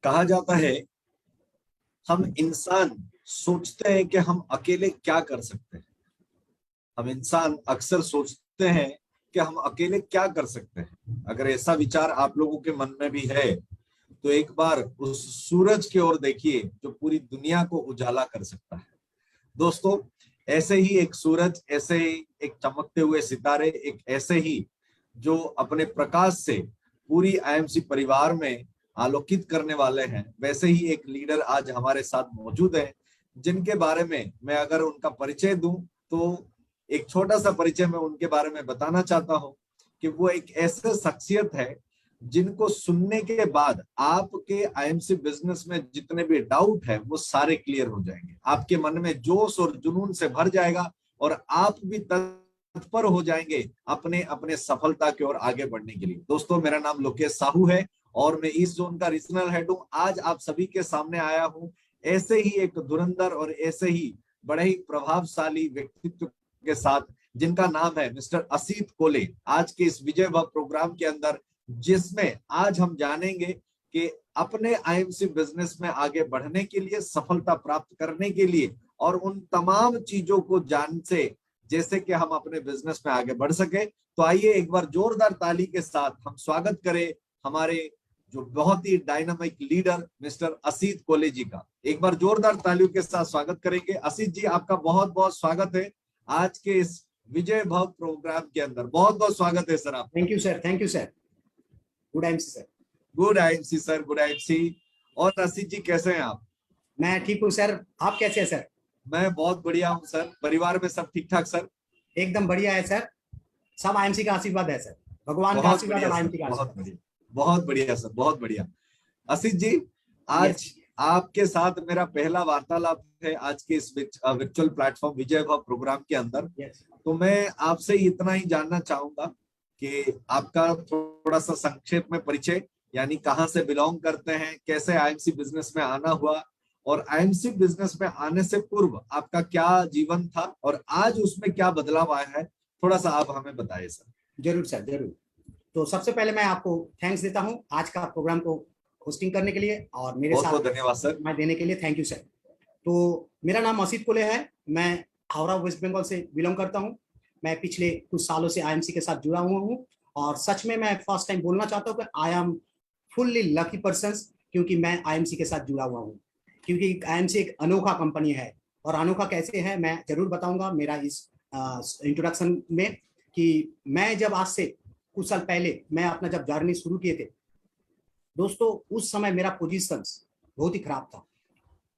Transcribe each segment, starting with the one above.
कहा जाता है हम इंसान सोचते हैं कि हम अकेले क्या कर सकते हैं। हम इंसान अक्सर सोचते हैं कि हम अकेले क्या कर सकते हैं। अगर ऐसा विचार आप लोगों के मन में भी है तो एक बार उस सूरज की ओर देखिए जो पूरी दुनिया को उजाला कर सकता है। दोस्तों, ऐसे ही एक सूरज, ऐसे ही एक चमकते हुए सितारे, एक ऐसे ही जो अपने प्रकाश से पूरी आईएमसी परिवार में आलोकित करने वाले हैं, वैसे ही एक लीडर आज हमारे साथ मौजूद है, जिनके बारे में मैं अगर उनका परिचय दूं तो एक छोटा सा परिचय मैं उनके बारे में बताना चाहता हूं कि वो एक ऐसे शख्सियत है जिनको सुनने के बाद आपके आईएमसी बिजनेस में जितने भी डाउट है वो सारे क्लियर हो जाएंगे। आपके मन में जोश और जुनून से भर जाएगा और आप भी तत्पर हो जाएंगे अपने अपने सफलता की ओर आगे बढ़ने के लिए। दोस्तों, मेरा नाम लोकेश साहू है और मैं इस जोन का रीजनल हेड हूं। आज आप सभी के सामने आया हूं ऐसे ही एक धुरंधर और ऐसे ही बड़े ही प्रभावशाली व्यक्तित्व के साथ, जिनका नाम है मिस्टर असित कोले। आज के इस विजय भव प्रोग्राम के अंदर, जिसमें आज हम जानेंगे कि अपने आईएमसी बिजनेस में आगे बढ़ने के लिए, सफलता प्राप्त करने के लिए और उन तमाम चीजों को जान से जैसे कि हम अपने बिजनेस में आगे बढ़ सके। तो आइए एक बार जोरदार ताली के साथ हम स्वागत करें हमारे जो बहुत ही डायनामिक लीडर मिस्टर असित कोले जी का। एक बार जोरदार तालियों के साथ स्वागत करेंगे। असित जी, आपका बहुत बहुत स्वागत है आज के इस विजय भव प्रोग्राम के अंदर। बहुत बहुत स्वागत है सर आपका। Thank you sir, thank you sir. Good IMC sir. Good IMC sir, good IMC. और असित जी, कैसे हैं आप? मैं ठीक हूँ सर, आप कैसे हैं सर? मैं बहुत बढ़िया हूँ सर। परिवार में सब ठीक ठाक सर? एकदम बढ़िया है सर, सब आईएमसी का आशीर्वाद है सर, भगवान का बहुत आशीर्वाद बढ़िया और सर, आईएमसी का बहुत आशीर्वाद। बढ़िया, बहुत बढ़िया सर, बहुत बढ़िया। असित जी, आज यस आपके साथ मेरा पहला वार्तालाप है आज के इस वर्चुअल प्लेटफॉर्म विजय भव प्रोग्राम के अंदर। यस। तो मैं आपसे इतना ही जानना चाहूंगा कि आपका थोड़ा सा संक्षेप में परिचय, यानी कहाँ से बिलोंग करते हैं, कैसे आईएमसी बिजनेस में आना हुआ और आईएमसी बिजनेस में आने से पूर्व आपका क्या जीवन था और आज उसमें क्या बदलाव आया है, थोड़ा सा आप हमें बताइए सर। जरूर सर, जरूर। तो सबसे पहले मैं आपको थैंक्स देता हूँ आज का प्रोग्राम को होस्टिंग करने के लिए और मेरे बहुत साथ बहुत धन्यवाद सर। मैं देने के लिए थैंक यू सर। तो मेरा नाम असित कोले है, मैं हावड़ा वेस्ट बंगाल से बिलोंग करता हूँ। मैं पिछले कुछ सालों से आईएमसी के साथ जुड़ा हुआ हूँ और सच में मैं फर्स्ट टाइम बोलना चाहता हूँ कि I am fully lucky person, क्योंकि मैं आईएमसी के साथ जुड़ा हुआ हूँ। क्योंकि आईएमसी एक अनोखा कंपनी है और अनोखा कैसे है मैं जरूर बताऊंगा मेरा इस इंट्रोडक्शन में। कि मैं जब आज से कुछ साल पहले मैं अपना जब जर्नी शुरू किए थे दोस्तों, उस समय मेरा पोजीशन बहुत ही खराब था।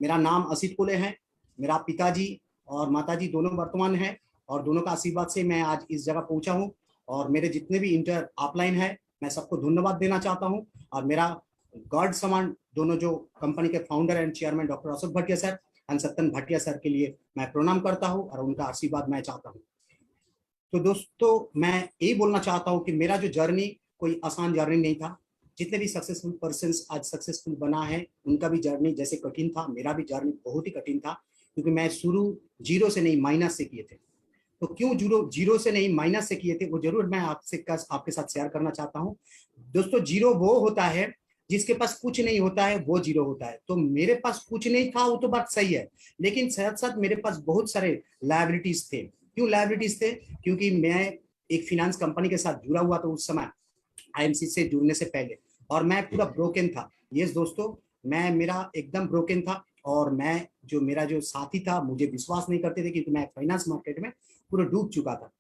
मेरा नाम असित कोले है, मेरा पिताजी और माताजी दोनों वर्तमान है और दोनों का आशीर्वाद से मैं आज इस जगह पहुंचा हूं। और मेरे जितने भी इंटर ऑफलाइन है मैं सबको धन्यवाद देना चाहता हूं। और मेरा गॉड समान दोनों जो कंपनी के founder and chairman doctor Ashok Bhatia sir and Sattan Bhatia sir के लिए मैं प्रणाम करता हूं और उनका आशीर्वाद मैं चाहता हूं। तो दोस्तों, मैं यही बोलना चाहता हूं कि मेरा जो जर्नी कोई आसान जर्नी नहीं था। जितने भी सक्सेसफुल पर्सन आज सक्सेसफुल बना है उनका भी जर्नी जैसे कठिन था, मेरा भी जर्नी बहुत ही कठिन था। क्योंकि मैं शुरू जीरो से नहीं माइनस से किए थे। तो क्यों जीरो जीरो से नहीं माइनस से किए थे वो जरूर मैं आपके साथ शेयर करना चाहता हूँ। दोस्तों, जीरो वो होता है जिसके पास कुछ नहीं होता है, वो जीरो होता है। तो मेरे पास कुछ नहीं था वो तो बात सही है, लेकिन साथ साथ मेरे पास बहुत सारे लायबिलिटीज थे। क्यों लायबिलिटीज थे? क्योंकि मैं एक फिनेंस कंपनी के साथ जुड़ा हुआ था उस समय, आईएमसी से जुड़ने से पहले, और मैं पूरा ब्रोकन था। यस दोस्तों, मैं मेरा एकदम ब्रोकन था और मैं जो मेरा जो साथी था मुझे विश्वास नहीं करते थे, क्योंकि मैं फाइनेंस मार्केट में पूरा डूब चुका था।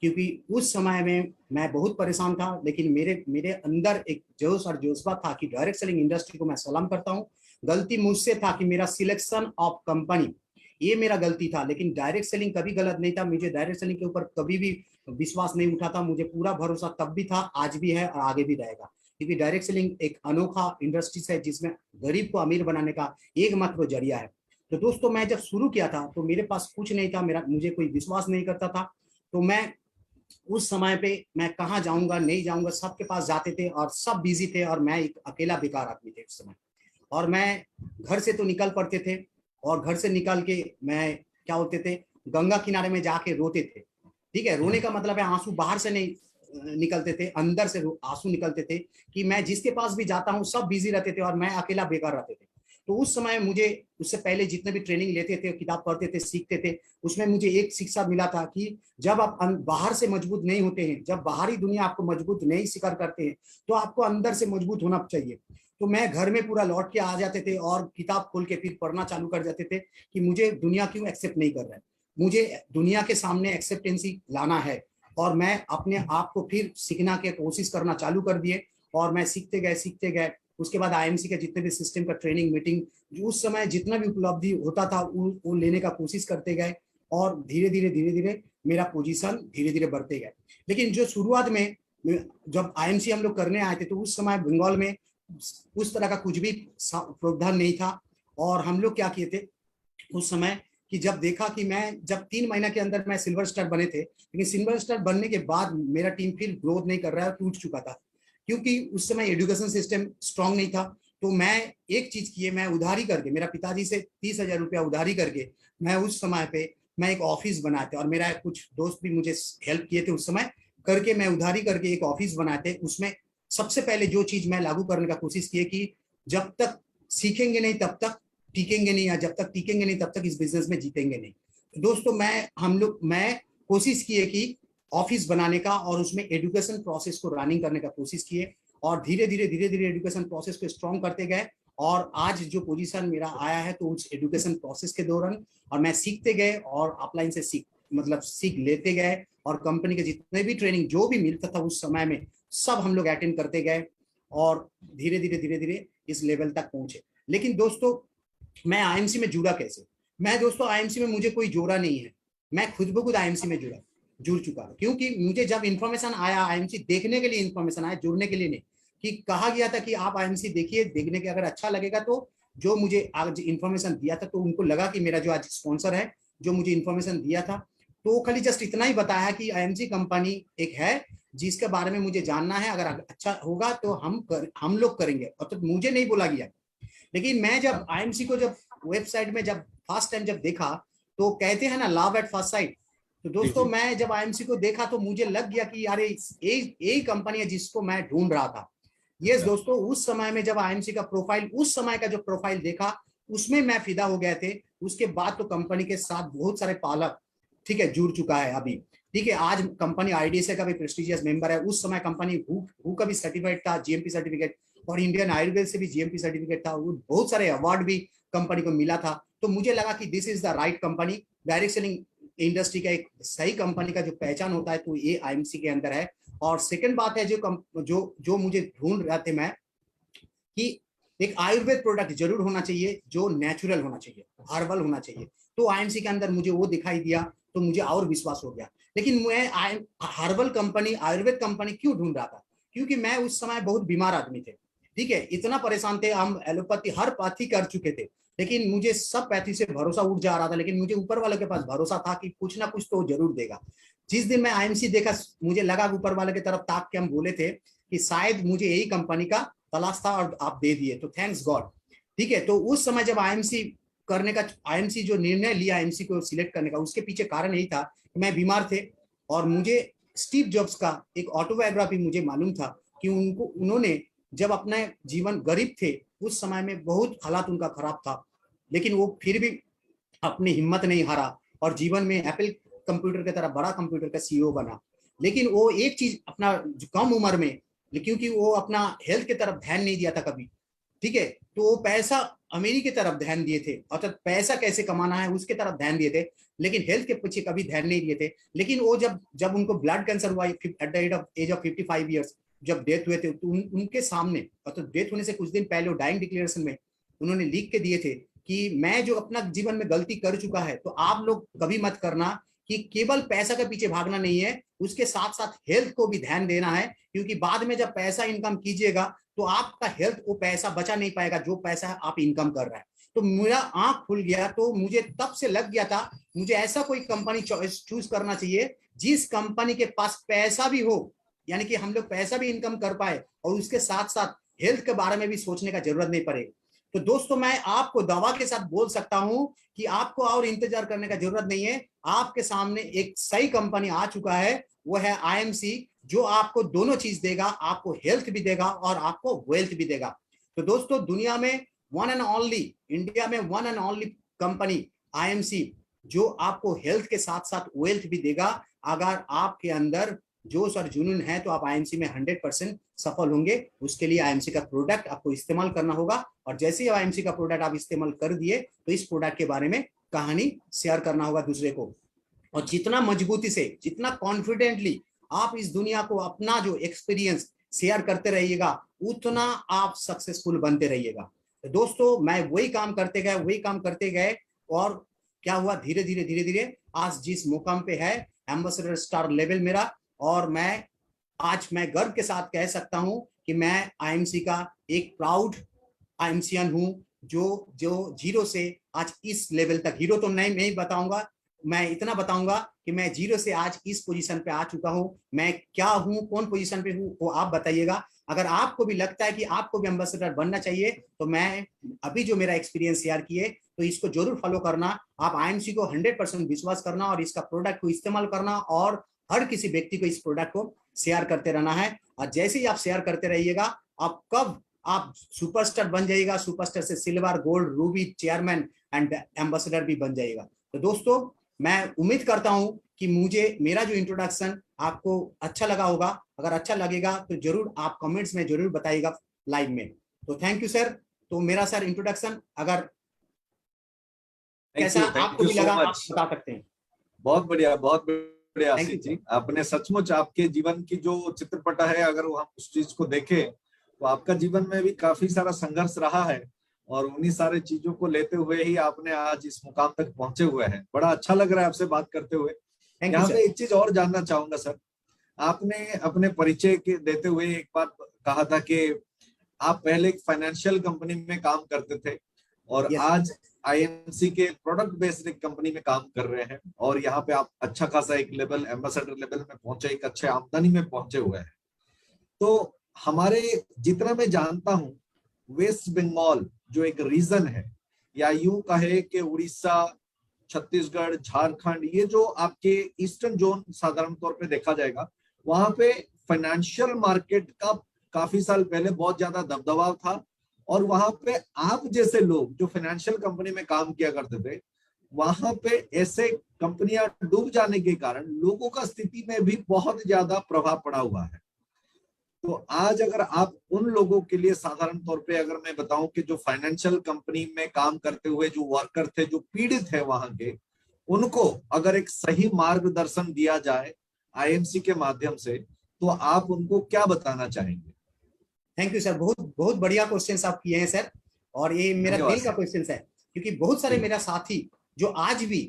क्योंकि उस समय में मैं बहुत परेशान था, लेकिन मेरे मेरे अंदर एक जोश और जोशबा था कि डायरेक्ट सेलिंग इंडस्ट्री को मैं सलाम करता हूँ। गलती मुझसे था कि मेरा सिलेक्शन ऑफ कंपनी ये मेरा गलती था, लेकिन डायरेक्ट सेलिंग कभी गलत नहीं था। मुझे डायरेक्ट सेलिंग के ऊपर कभी भी विश्वास नहीं उठा था। मुझे पूरा भरोसा तब भी था, आज भी है और आगे भी रहेगा। क्योंकि डायरेक्ट सेलिंग एक अनोखा इंडस्ट्री है जिसमें गरीब को अमीर बनाने का एकमात्र जरिया है। तो दोस्तों, मैं जब शुरू किया था तो मेरे पास कुछ नहीं था, मुझे कोई विश्वास नहीं करता था। तो मैं उस समय पे मैं कहाँ जाऊंगा नहीं जाऊंगा, सबके पास जाते थे और सब बिजी थे और मैं एक अकेला बेकार आदमी थे उस समय। और मैं घर से तो निकल पड़ते थे और घर से निकल के मैं क्या होते थे, गंगा किनारे में जाके रोते थे। ठीक है, रोने का मतलब है आंसू बाहर से नहीं, निकलते थे, अंदर से आंसू निकलते थे कि मैं जिसके पास भी जाता हूँ सब बिजी रहते थे और मैं अकेला बेकार रहते थे। तो उस समय मुझे, उससे पहले जितने भी ट्रेनिंग लेते थे, किताब पढ़ते थे, सीखते थे, उसमें मुझे एक शिक्षा मिला था कि जब आप बाहर से मजबूत नहीं होते हैं, जब बाहरी दुनिया आपको मजबूत नहीं स्वीकार करते हैं, तो आपको अंदर से मजबूत होना चाहिए। तो मैं घर में पूरा लौट के आ जाते थे और किताब खोल के फिर पढ़ना चालू कर जाते थे कि मुझे दुनिया क्यों एक्सेप्ट नहीं कर रहा है, मुझे दुनिया के सामने एक्सेप्टेंसी लाना है। और मैं अपने आप को फिर सीखना की कोशिश करना चालू कर दिए और मैं सीखते गए। उसके बाद आईएमसी के जितने भी सिस्टम का ट्रेनिंग मीटिंग, जो उस समय जितना भी उपलब्धि होता था वो लेने का कोशिश करते गए और धीरे धीरे मेरा पोजीशन धीरे धीरे बढ़ते गए। लेकिन जो शुरुआत में जब आईएमसी हम लोग करने आए थे तो उस समय बंगाल में उस तरह का कुछ भी प्रावधान नहीं था। और हम लोग क्या किए थे उस समय कि जब देखा कि मैं जब 3 महीना के अंदर मैं सिल्वर स्टार बने थे, लेकिन सिल्वर स्टार बनने के बाद मेरा टीम फिर ग्रोथ नहीं कर रहा है, टूट चुका था, क्योंकि उस समय एजुकेशन सिस्टम स्ट्रांग नहीं था। तो मैं एक चीज किए, मैं उधारी करके, मेरा पिताजी से 30,000 रुपया उधारी करके मैं उस समय पे मैं एक ऑफिस बनाए थे और मेरा कुछ दोस्त भी मुझे हेल्प किए थे उस समय करके, मैं उधारी करके एक ऑफिस बनाए थे। उसमें सबसे पहले जो चीज मैं लागू करने का कोशिश की कि जब तक सीखेंगे नहीं तब तक टिकेंगे नहीं, या जब तक टिकेंगे नहीं तब तक इस बिजनेस में जीतेंगे नहीं। तो दोस्तों मैं कोशिश किए कि ऑफिस बनाने का और उसमें एजुकेशन प्रोसेस को रनिंग करने का कोशिश किए और धीरे धीरे एजुकेशन प्रोसेस को स्ट्रॉन्ग करते गए। और आज जो पोजीशन मेरा आया है तो उस एजुकेशन प्रोसेस के दौरान और मैं सीखते गए और अपलाइन से सीख लेते गए और कंपनी के जितने भी ट्रेनिंग जो भी मिलता था उस समय में सब हम लोग अटेंड करते गए और धीरे धीरे इस लेवल तक पहुंचे। लेकिन दोस्तों मैं आईएमसी में जुड़ा कैसे? मैं दोस्तों आईएमसी में मुझे कोई जोड़ा नहीं है, मैं खुद ब खुद आईएमसी में जुड़ चुका हूं, क्योंकि मुझे जब इन्फॉर्मेशन आया आईएमसी देखने के लिए, इन्फॉर्मेशन आया जुड़ने के लिए नहीं, कि कहा गया था कि आप आईएमसी देखिए, देखने के अगर अच्छा लगेगा तो जो मुझे आज इन्फॉर्मेशन दिया था, तो उनको लगा कि मेरा जो आज स्पॉन्सर है जो मुझे इन्फॉर्मेशन दिया था, तो खाली जस्ट इतना ही बताया कि आईएमसी कंपनी एक है जिसके बारे में मुझे जानना है, अगर अच्छा होगा तो हम लोग करेंगे, और तो मुझे नहीं बोला गया। लेकिन मैं जब आईएमसी को जब वेबसाइट में जब फर्स्ट टाइम जब देखा, तो कहते हैं ना लव एट फर्स्ट साइट, तो दोस्तों मैं जब आईएमसी को देखा तो मुझे लग गया कि यार यही कंपनी है जिसको मैं ढूंढ रहा था। यस दोस्तों, उस समय में जब आईएमसी का प्रोफाइल, उस समय का जो प्रोफाइल देखा उसमें मैं फिदा हो गए थे। उसके बाद तो कंपनी के साथ बहुत सारे पालक, ठीक है, जुड़ चुका है अभी, ठीक है। आज कंपनी आईडीएसए का भी प्रेस्टिजियस मेंबर है। उस समय कंपनी हु का भी सर्टिफाइड था, जीएमपी सर्टिफिकेट, और इंडियन आयुर्वेद से भी जीएमपी सर्टिफिकेट था। बहुत सारे अवार्ड भी कंपनी को मिला था। तो मुझे लगा कि this is the right company, direct selling industry का एक सही कंपनी का जो पहचान होता है तो ये आईएमसी के अंदर है। और सेकंड बात है जो मुझे ढूंढ रहे थे मैं, कि एक आयुर्वेद प्रोडक्ट जरूर होना चाहिए जो नेचुरल होना चाहिए, हर्बल होना चाहिए। तो आईएमसी के अंदर मुझे वो दिखाई दिया तो मुझे और विश्वास हो गया। लेकिन मैं हर्बल कंपनी, आयुर्वेद कंपनी क्यों ढूंढ रहा था? क्योंकि मैं उस समय बहुत बीमार आदमी थे, ठीक है, इतना परेशान थे, हम एलोपैथी हर पैथी कर चुके थे, लेकिन मुझे सब पैथी से भरोसा उठ जा रहा था। लेकिन मुझे ऊपर वाले के पास भरोसा था कि कुछ ना कुछ तो जरूर देगा। जिस दिन मैं आईएमसी देखा, मुझे लगा ऊपर वाले की तरफ ताक के हम बोले थे कि शायद मुझे यही कंपनी का तलाश था और आप दे दिए, तो थैंक्स गॉड, ठीक है। तो उस समय जब आईएमसी करने का, आईएमसी जो निर्णय लिया आईएमसी को सिलेक्ट करने का, उसके पीछे कारण यही था कि मैं बीमार थे और मुझे स्टीव जॉब्स का एक ऑटोबायोग्राफी मुझे मालूम था कि उन्होंने जब अपना जीवन गरीब थे उस समय में बहुत हालात उनका खराब था, लेकिन वो फिर भी अपनी हिम्मत नहीं हारा और जीवन में एप्पल कंप्यूटर की तरह बड़ा कंप्यूटर का सीईओ बना। लेकिन वो एक चीज अपना कम उम्र में, क्योंकि वो अपना हेल्थ की तरफ ध्यान नहीं दिया था कभी, ठीक है, तो वो पैसा अमीरी की तरफ ध्यान दिए थे, अर्थात पैसा कैसे कमाना है उसके तरफ ध्यान दिए थे, लेकिन हेल्थ के पीछे कभी ध्यान नहीं दिए थे। लेकिन वो जब उनको ब्लड कैंसर हुआ at the age of 55 years, जब डेथ हुए थे, तो उनके सामने, अर्थात डेथ होने से कुछ दिन पहले वो डाइंग डिक्लेरेशन में उन्होंने लिख के दिए थे कि मैं जो अपना जीवन में गलती कर चुका है, तो आप लोग कभी मत करना कि केवल पैसा के पीछे भागना नहीं है, उसके साथ साथ हेल्थ को भी ध्यान देना है, क्योंकि बाद में जब पैसा इनकम कीजिएगा तो आपका हेल्थ वो पैसा बचा नहीं पाएगा जो पैसा आप इनकम कर रहा है। तो मेरा आंख खुल गया, तो मुझे तब से लग गया था मुझे ऐसा कोई कंपनी चूज करना चाहिए जिस कंपनी के पास पैसा भी हो, यानी कि हम लोग पैसा भी इनकम कर पाए और उसके साथ साथ हेल्थ के बारे में भी सोचने का जरूरत नहीं पड़े। तो दोस्तों मैं आपको दावा के साथ बोल सकता हूं कि आपको और इंतजार करने का जरूरत नहीं है, आपके सामने एक सही कंपनी आ चुका है, वो है आईएमसी, जो आपको दोनों चीज देगा, आपको हेल्थ भी देगा और आपको वेल्थ भी देगा। तो दोस्तों दुनिया में वन एंड ओनली, इंडिया में one and only company IMC जो आपको हेल्थ के साथ साथ वेल्थ भी देगा। अगर आपके अंदर जोश और जुनून है तो आप आईएमसी में 100% सफल होंगे। उसके लिए आईएमसी का प्रोडक्ट आपको इस्तेमाल करना होगा, और जैसे ही आईएमसी का प्रोडक्ट आप इस्तेमाल कर दिए तो इस प्रोडक्ट के बारे में कहानी शेयर करना होगा दूसरे को। और जितना मजबूती से, जितना कॉन्फिडेंटली आप इस दुनिया को अपना जो एक्सपीरियंस शेयर करते रहिएगा, उतना आप सक्सेसफुल बनते रहिएगा। तो दोस्तों मैं वही काम करते गए और क्या हुआ, धीरे धीरे आज जिस मुकाम पे है एम्बेसडर स्टार लेवल मेरा, और मैं आज मैं गर्व के साथ कह सकता हूं कि मैं आईएमसी का एक प्राउड आईएमसीएन हूं, जो जो जीरो से आज इस लेवल तक, हीरो तो नहीं बताऊंगा, मैं इतना बताऊंगा कि मैं जीरो से आज इस पोजीशन पे आ चुका हूं। मैं क्या हूं, कौन पोजीशन पे हूं, वो आप बताइएगा। अगर आपको भी लगता है कि आपको भी एम्बेसडर बनना चाहिए तो मैं अभी जो मेरा एक्सपीरियंस शेयर किए तो इसको जरूर फॉलो करना। आप आईएमसी को 100% विश्वास करना और इसका प्रोडक्ट को इस्तेमाल करना, और हर किसी व्यक्ति को इस प्रोडक्ट को शेयर करते रहना है। और जैसे ही आप शेयर करते रहिएगा, आप कब आप सुपरस्टार बन जाइएगा, सुपरस्टार से silver, gold, Ruby, chairman and ambassador भी बन जाइएगा। तो दोस्तों मैं उम्मीद करता हूं कि मुझे मेरा जो इंट्रोडक्शन आपको अच्छा लगा होगा। अगर अच्छा लगेगा तो जरूर आप कमेंट्स में जरूर बताइएगा लाइव में। तो थैंक यू सर। तो मेरा सर इंट्रोडक्शन अगर कैसा थैंक आपको यू भी सो लगा आप मच। बता सकते हैं। बहुत बढ़िया, बहुत बढ़िया thank you Ashish ji. Sir. आपने सचमुच आपके जीवन की जो चित्रपट है, अगर वो हम उस चीज को देखें तो आपका जीवन में भी काफी सारा संघर्ष रहा है, और उन्हीं सारे चीजों को लेते हुए ही आपने आज इस मुकाम तक पहुंचे हुए हैं। बड़ा अच्छा लग रहा है आपसे बात करते हुए। थैंक यू यहाँ सर। पे एक चीज और जानना चाहूंगा सर। आपने अपने परिचय के देते हुए एक बात कहा था कि आप पहले एक फाइनेंशियल कंपनी में काम करते थे, और यस आज आईएमसी के प्रोडक्ट बेस्ड एक कंपनी में काम कर रहे हैं, और यहाँ पे आप अच्छा खासा एक लेवल, एम्बेसडर लेवल में पहुंचे, एक अच्छे आमदनी में पहुंचे हुए हैं। तो हमारे, जितना मैं जानता हूँ, वेस्ट बंगाल जो एक रीजन है, या यूं कहे कि उड़ीसा, छत्तीसगढ़, झारखंड, ये जो आपके ईस्टर्न जोन साधारण तौर पे देखा जाएगा, वहां पे फाइनेंशियल मार्केट का काफी साल पहले बहुत ज्यादा दबदबा था, और वहां पे आप जैसे लोग जो फाइनेंशियल कंपनी में काम किया करते थे, वहां पे ऐसे कंपनियां डूब जाने के कारण लोगों का स्थिति में भी बहुत ज्यादा प्रभाव पड़ा हुआ है। तो आज अगर आप उन लोगों के लिए, साधारण तौर पे अगर मैं बताऊं कि जो फाइनेंशियल कंपनी में काम करते हुए जो वर्कर थे, जो पीड़ित है वहां के, उनको अगर एक सही मार्गदर्शन दिया जाए आईएमसी के माध्यम से, तो आप उनको क्या बताना चाहेंगे? Thank you sir. बहुत बहुत बढ़िया क्वेश्चन आप किए हैं सर, और ये मेरा धन्यवाद दिल का सर। क्वेश्चन है, क्योंकि बहुत सारे जी। मेरा साथी जो आज भी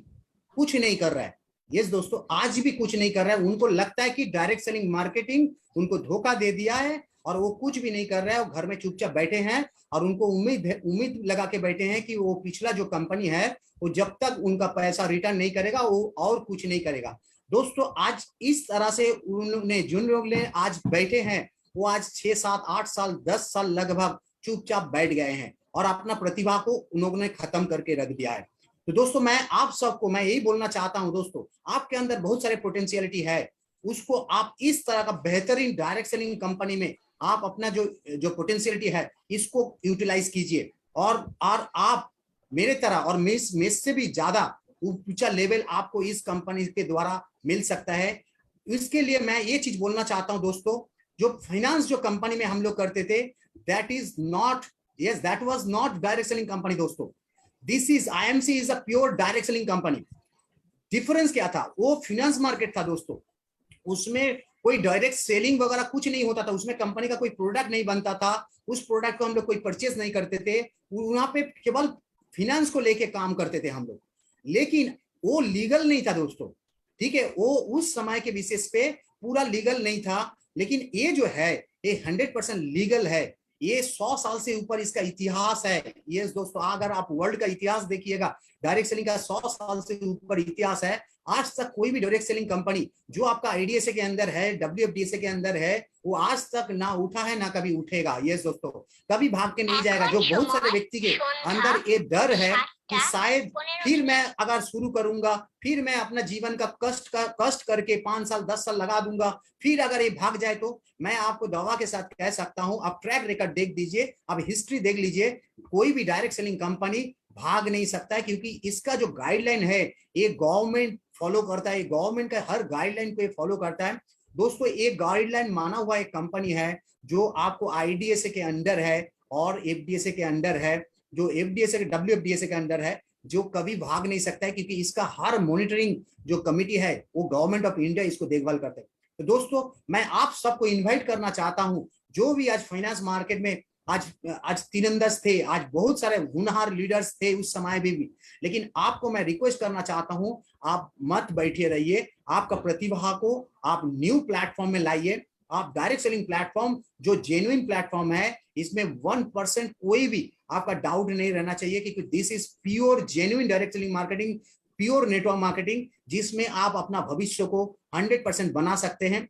कुछ नहीं कर रहा है, यस दोस्तों, आज भी कुछ नहीं कर रहा है। उनको लगता है कि डायरेक्ट सेलिंग मार्केटिंग उनको धोखा दे दिया है, और वो कुछ भी नहीं कर रहे हैं, वो घर में चुपचाप बैठे हैं, और उनको उम्मीद लगा के बैठे हैं कि वो पिछला जो कंपनी है वो जब तक उनका पैसा रिटर्न नहीं करेगा वो और कुछ नहीं करेगा। दोस्तों आज इस तरह से उन्होंने, जिन लोग ने आज बैठे हैं, वो आज 6 7 8 साल 10 साल लगभग चुपचाप बैठ गए हैं, और अपना प्रतिभा को उन लोगों ने खत्म करके रख दिया है। तो दोस्तों मैं आप सबको मैं यही बोलना चाहता हूं, दोस्तों आपके अंदर बहुत सारे पोटेंशियलिटी है, उसको आप इस तरह का बेहतरीन डायरेक्ट सेलिंग कंपनी में आप अपना जो जो पोटेंशियलिटी है इसको यूटिलाइज कीजिए, और आप मेरे तरह और मेरे से भी ज्यादा ऊंचा लेवल आपको इस कंपनी के द्वारा मिल सकता है। इसके लिए मैं ये चीज बोलना चाहता हूं दोस्तों, जो फाइनेंस जो कंपनी में हम लोग करते थे, that is not, yes that was not direct selling company दोस्तों। This is IMC is a pure direct selling company. Difference क्या था, वो फाइनेंस मार्केट था दोस्तों, उसमें कोई डायरेक्ट सेलिंग वगैरह कुछ नहीं होता था, उसमें कंपनी का कोई प्रोडक्ट नहीं बनता था, उस प्रोडक्ट को हम लोग कोई परचेज नहीं करते थे, वहां पे केवल फाइनेंस को लेके काम करते थे हम लोग, लेकिन वो लीगल नहीं था दोस्तों। ठीक है, वो उस समय के विशेष पे पूरा लीगल नहीं था, लेकिन ये जो है ये 100% लीगल है। ये 100 साल से ऊपर इसका इतिहास है। ये दोस्तों अगर आप वर्ल्ड का इतिहास देखिएगा, डायरेक्ट सेलिंग का 100 साल से ऊपर इतिहास है, आज तक कोई भी डायरेक्ट सेलिंग कंपनी जो आपका आईडीएसए के अंदर है, डब्ल्यूएफडीएसए के अंदर है, वो आज तक ना उठा है ना कभी उठेगा। यस दोस्तों, कभी भाग के नहीं जाएगा। जो बहुत सारे व्यक्ति के अंदर ये डर है कि शायद फिर मैं अगर शुरू करूंगा, फिर मैं अपना जीवन का कष्ट करके 5 साल 10 साल लगा दूंगा, फिर अगर ये भाग जाए तो मैं आपको दवा के साथ कह सकता हूं, आप ट्रैक रिकॉर्ड देख दीजिए, आप हिस्ट्री देख लीजिए, कोई भी डायरेक्ट सेलिंग कंपनी भाग नहीं सकता है, क्योंकि इसका जो गाइडलाइन है ये गवर्नमेंट फॉलो करता है, गवर्नमेंट का हर गाइडलाइन को ये फॉलो करता है। दोस्तों एक गाइडलाइन माना हुआ एक कंपनी है जो आपको आईडीएसए के अंडर है और एफडीएसए के अंडर है, जो एफडीएसए के डब्ल्यूएफडीएसए के अंडर है, जो कभी भाग नहीं सकता है, क्योंकि इसका हर मॉनिटरिंग जो कमिटी है वो गवर्नमेंट ऑफ इंडिया इसको देखभाल करते हैं। तो दोस्तों मैं आप सबको इन्वाइट करना चाहता हूं, जो भी आज फाइनेंस मार्केट में आज तीरंदाज थे, आज बहुत सारे होनहार लीडर्स थे उस समय भी, लेकिन आपको मैं रिक्वेस्ट करना चाहता हूं, आप मत बैठे रहिए, आपका प्रतिभा को आप न्यू प्लेटफॉर्म में लाइए। आप डायरेक्ट सेलिंग प्लेटफॉर्म जो जेन्युइन प्लेटफॉर्म है, इसमें 1% कोई भी आपका डाउट नहीं रहना चाहिए, क्योंकि this is pure genuine direct selling marketing, pure network marketing, जिसमें आप अपना भविष्य को 100% बना सकते हैं।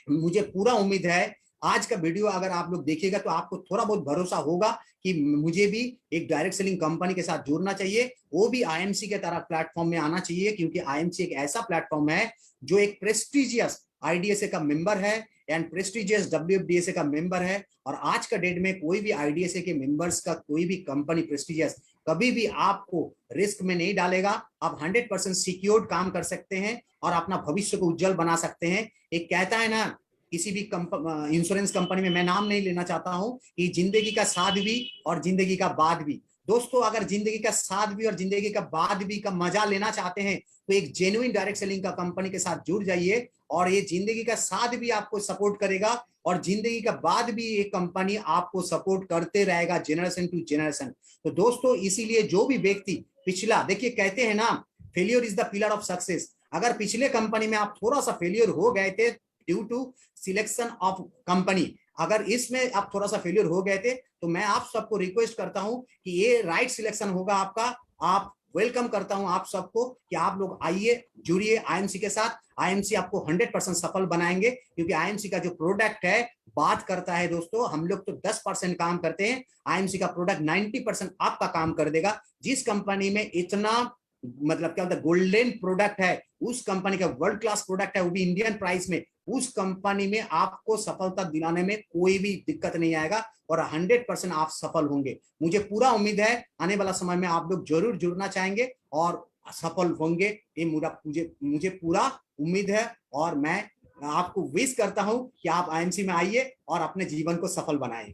मुझे पूरा उम्मीद है आज का वीडियो अगर आप लोग देखिएगा तो आपको थोड़ा बहुत भरोसा होगा कि मुझे भी एक डायरेक्ट सेलिंग कंपनी के साथ जुड़ना चाहिए, वो भी आईएमसी के तरह प्लेटफॉर्म में आना चाहिए, क्योंकि आईएमसी एक ऐसा प्लेटफॉर्म है जो एक प्रेस्टिजियस आईडीएसए का मेंबर है एंड प्रेस्टिजियस डब्ल्यूएफडीएसए का मेंबर है। और आज का डेट में कोई भी आईडीएसए के मेंबर्स का कोई भी कंपनी प्रेस्टिजियस कभी भी आपको रिस्क में नहीं डालेगा। आप 100% सिक्योर्ड काम कर सकते हैं और अपना भविष्य को उज्जवल बना सकते हैं। एक कहता है ना किसी भी इंश्योरेंस कंपनी में, मैं नाम नहीं लेना चाहता हूं, कि जिंदगी का साथ भी और जिंदगी का बाद भी। दोस्तों अगर जिंदगी का साथ भी और जिंदगी का बाद भी का मजा लेना चाहते हैं तो एक जेन्युइन डायरेक्ट सेलिंग का कंपनी के साथ जुड़ जाइए, और ये जिंदगी का साथ भी आपको सपोर्ट करेगा और जिंदगी का बाद भी ये कंपनी आपको सपोर्ट करते रहेगा जनरेशन टू जनरेशन। तो दोस्तों इसीलिए जो भी व्यक्ति पिछला, देखिए कहते हैं ना, failure is the pillar of success. अगर पिछले कंपनी में आप थोड़ा सा फेलियर हो गए थे due to selection of company, अगर इसमें आप थोड़ा सा फेलियर हो गए थे, तो मैं आप सबको रिक्वेस्ट करता हूं कि ये राइट सिलेक्शन होगा आपका। आप वेलकम करता हूं आप सबको कि आप लोग आइए, जुड़िए आईएमसी के साथ। आईएमसी आपको 100% सफल बनाएंगे, क्योंकि आईएमसी का जो प्रोडक्ट है बात करता है। दोस्तों हम लोग तो 10% काम करते हैं, आईएमसी का प्रोडक्ट 90% आपका काम कर देगा। जिस कंपनी में इतना मतलब क्या होता है गोल्डन प्रोडक्ट है, उस कंपनी का वर्ल्ड क्लास प्रोडक्ट है, वो भी इंडियन प्राइस में, उस कंपनी में आपको सफलता दिलाने में कोई भी दिक्कत नहीं आएगा और 100% आप सफल होंगे। मुझे पूरा उम्मीद है आने वाला समय में आप लोग जरूर जुड़ना चाहेंगे और सफल होंगे, ये मुझे पूरा उम्मीद है। और मैं आपको विश करता हूं कि आप आईएमसी में आइए और अपने जीवन को सफल बनाएं।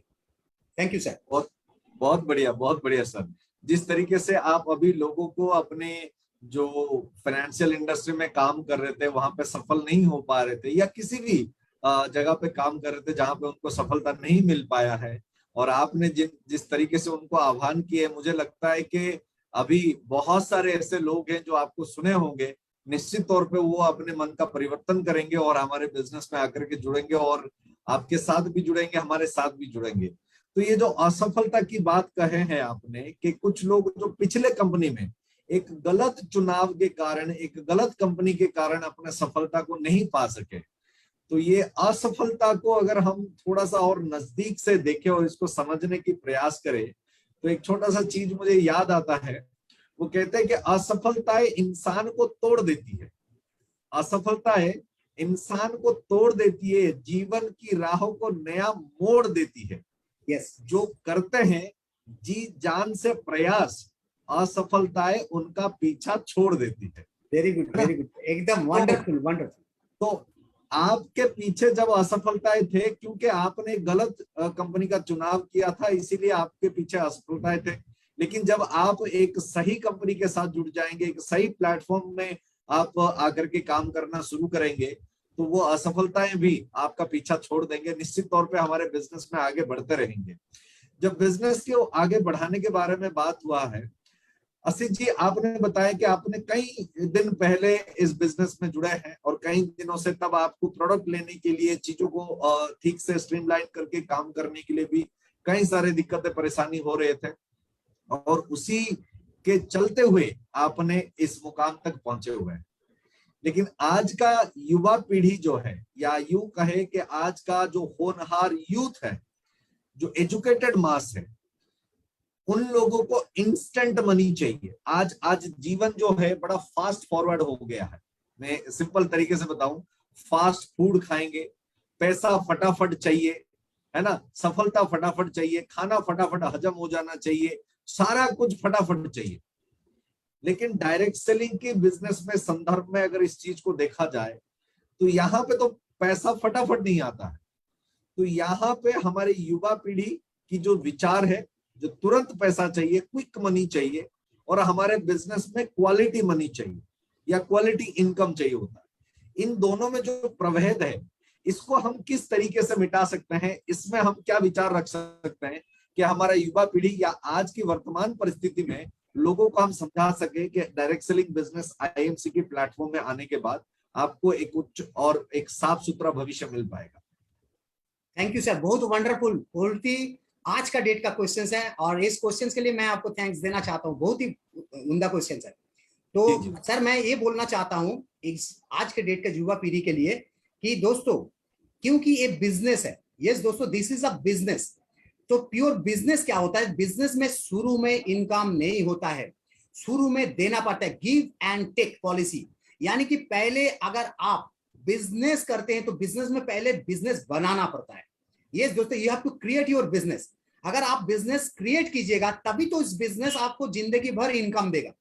Thank you sir. बहुत बहुत बढ़िया सर। जिस तरीके से आप अभी लोगों को अपने जो फाइनेंशियल इंडस्ट्री में काम कर रहे थे वहां पे सफल नहीं हो पा रहे थे, या किसी भी जगह पे काम कर रहे थे जहां पे उनको सफलता नहीं मिल पाया है, और आपने जिस तरीके से उनको आह्वान किए, मुझे लगता है कि अभी बहुत सारे ऐसे लोग हैं जो आपको सुने होंगे, निश्चित तौर पे वो अपने मन का परिवर्तन करेंगे और हमारे बिजनेस में आकर के जुड़ेंगे, और आपके साथ भी जुड़ेंगे, हमारे साथ भी जुड़ेंगे। तो ये जो असफलता की बात कहे हैं आपने कि कुछ लोग जो पिछले कंपनी में एक गलत चुनाव के कारण, एक गलत कंपनी के कारण अपने सफलता को नहीं पा सके, तो ये असफलता को अगर हम थोड़ा सा और नजदीक से देखें और इसको समझने की प्रयास करें, तो एक छोटा सा चीज मुझे याद आता है। वो कहते हैं कि असफलताएं इंसान को तोड़ देती है, असफलताएं इंसान को तोड़ देती है, जीवन की राहों को नया मोड़ देती है। यस, जो करते हैं जी जान से प्रयास, असफलताएं उनका पीछा छोड़ देती है। वेरी गुड, एकदम वंडरफुल वंडरफुल। तो आपके पीछे जब असफलताएं थे, क्योंकि आपने गलत कंपनी का चुनाव किया था, इसीलिए आपके पीछे असफलताएं थे। लेकिन जब आप एक सही कंपनी के साथ जुड़ जाएंगे, एक सही प्लेटफॉर्म में आप आकर के काम करना शुरू करेंगे, तो वो असफलताएं भी आपका पीछा छोड़ देंगे। निश्चित तौर पे हमारे बिजनेस में आगे बढ़ते रहेंगे। जब बिजनेस के आगे बढ़ाने के बारे में बात हुआ है, असित जी आपने बताया कि आपने कई दिन पहले इस बिजनेस में जुड़े हैं और कई दिनों से, तब आपको प्रोडक्ट लेने के लिए, चीजों को ठीक से स्ट्रीमलाइन करके काम करने के लिए भी कई सारे दिक्कतें परेशानी हो रहे थे, और उसी के चलते हुए आपने इस मुकाम तक पहुंचे हुए हैं। लेकिन आज का युवा पीढ़ी जो है, या यूं कहे कि आज का जो होनहार यूथ है, जो एजुकेटेड मास है, उन लोगों को इंस्टेंट मनी चाहिए। आज आज जीवन जो है बड़ा फास्ट फॉरवर्ड हो गया है। मैं सिंपल तरीके से बताऊं, फास्ट फूड खाएंगे, पैसा फटाफट चाहिए, है ना, सफलता फटाफट चाहिए, खाना फटाफट हजम हो जाना चाहिए, सारा कुछ फटाफट चाहिए। लेकिन डायरेक्ट सेलिंग के बिजनेस में संदर्भ में अगर इस चीज को देखा जाए तो यहाँ पे तो पैसा फटाफट नहीं आता है। तो यहाँ पे हमारी युवा पीढ़ी की जो विचार है, जो तुरंत पैसा चाहिए, क्विक मनी चाहिए, और हमारे बिजनेस में क्वालिटी मनी चाहिए या क्वालिटी इनकम चाहिए होता है। इन दोनों में जो प्रभेद है, इसको हम किस तरीके से मिटा सकते हैं, इसमें हम क्या विचार रख सकते हैं कि हमारा युवा पीढ़ी या आज की वर्तमान परिस्थिति में लोगों को हम समझा सके कि डायरेक्ट सेलिंग बिजनेस आईएमसी के प्लेटफॉर्म में आने के बाद आपको एक उच्च और एक साफ सुथरा भविष्य मिल पाएगा। थैंक यू सर, बहुत वंडरफुल, बहुत ही आज का डेट का क्वेश्चन है और इस क्वेश्चन के लिए मैं आपको थैंक्स देना चाहता हूँ, बहुत ही उम्दा क्वेश्चन है। तो सर मैं ये बोलना चाहता हूँ आज के डेट के युवा पीढ़ी के लिए कि दोस्तों, क्योंकि ये बिजनेस है, यस दोस्तों, दिस इज अ बिजनेस। तो प्योर बिजनेस क्या होता है? बिजनेस में शुरू में इनकम नहीं होता है, शुरू में देना पड़ता है, गिव एंड टेक पॉलिसी। यानी कि पहले अगर आप बिजनेस करते हैं तो बिजनेस में पहले बिजनेस बनाना पड़ता है। यस दोस्तों, you have to create your business. अगर आप बिजनेस क्रिएट कीजिएगा तभी तो इस बिजनेस आपको जिंदगी भर इनकम देगा।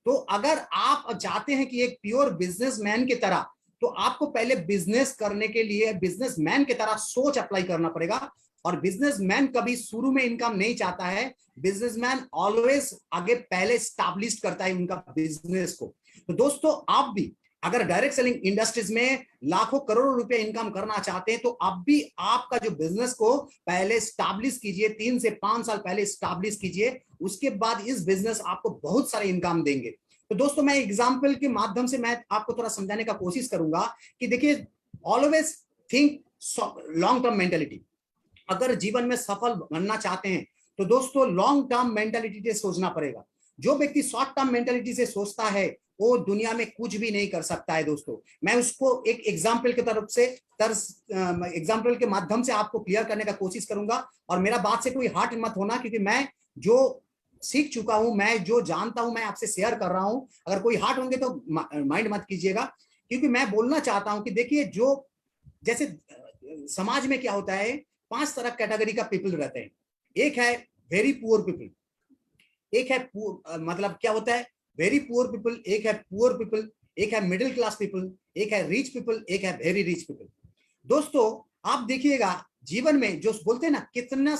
तो अगर आप चाहते हैं कि एक प्योर बिजनेसमैन की तरह, तो आपको पहले बिजनेस करने के लिए बिजनेसमैन की तरह सोच अप्लाई करना पड़ेगा। और बिजनेसमैन कभी शुरू में इनकम नहीं चाहता है, बिजनेसमैन ऑलवेज आगे पहले स्टैब्लिश करता है उनका बिजनेस को। तो दोस्तों, आप भी अगर डायरेक्ट सेलिंग इंडस्ट्रीज में लाखों करोड़ों रुपए इनकम करना चाहते हैं तो आप भी आपका जो बिजनेस को पहले स्टैब्लिश कीजिए, 3 से 5 साल पहले स्टैब्लिश कीजिए, उसके बाद इस बिजनेस आपको बहुत सारे इनकम देंगे। तो दोस्तों, मैं एग्जांपल के माध्यम से मैं आपको थोड़ा समझाने का कोशिश करूंगा कि देखिए, always think long term mentality. अगर जीवन में सफल बनना चाहते हैं तो दोस्तों लॉन्ग टर्म मेंटेलिटी से सोचना पड़ेगा। जो व्यक्ति शॉर्ट टर्म मेंटेलिटी से सोचता है वो दुनिया में कुछ भी नहीं कर सकता है। दोस्तों, मैं उसको एक एग्जाम्पल की तरफ से एग्जाम्पल के माध्यम से आपको क्लियर करने का कोशिश करूंगा। और मेरा बात से कोई हर्ट मत होना, क्योंकि मैं जो सीख चुका हूं, मैं जो जानता हूं, मैं आपसे शेयर कर रहा हूं। अगर कोई हर्ट होंगे तो माइंड मत कीजिएगा, क्योंकि मैं बोलना चाहता हूं कि देखिए, जो जैसे समाज में क्या होता है, 5 तरह कैटेगरी का पीपल रहते हैं। एक है वेरी पुअर पीपल, एक है मतलब क्या होता है वेरी पुअर पीपल, एक है पुअर पीपल, एक है मिडिल क्लास पीपल, एक है रिच पीपल, एक है वेरी रिच पीपल। दोस्तों, आप देखिएगा जीवन में जो बोलते हैं ना, कितना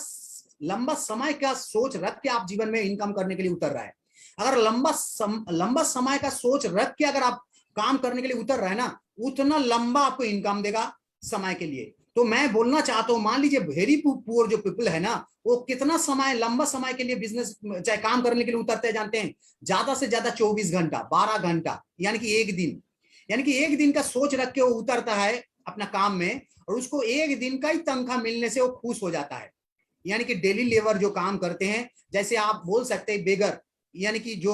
लंबा समय का सोच रख के आप जीवन में इनकम करने के लिए उतर रहा है। अगर लंबा समय का सोच रख के अगर आप काम करने के लिए उतर रहा है ना, उतना लंबा आपको इनकम देगा समय के लिए। तो मैं बोलना चाहता हूं, मान लीजिए वेरी पुअर जो पीपल है ना, वो कितना समय, लंबा समय के लिए बिजनेस चाहे काम करने के लिए उतरते हैं जानते हैं? ज्यादा से ज्यादा 24 घंटा, 12 घंटा, यानी कि एक दिन, यानी कि एक दिन का सोच रख के वो उतरता है अपना काम में, और उसको एक दिन का ही तनख्वाह मिलने से वो खुश हो जाता है। यानी कि डेली लेबर जो काम करते हैं, जैसे आप बोल सकते हैं बेगर, यानी कि जो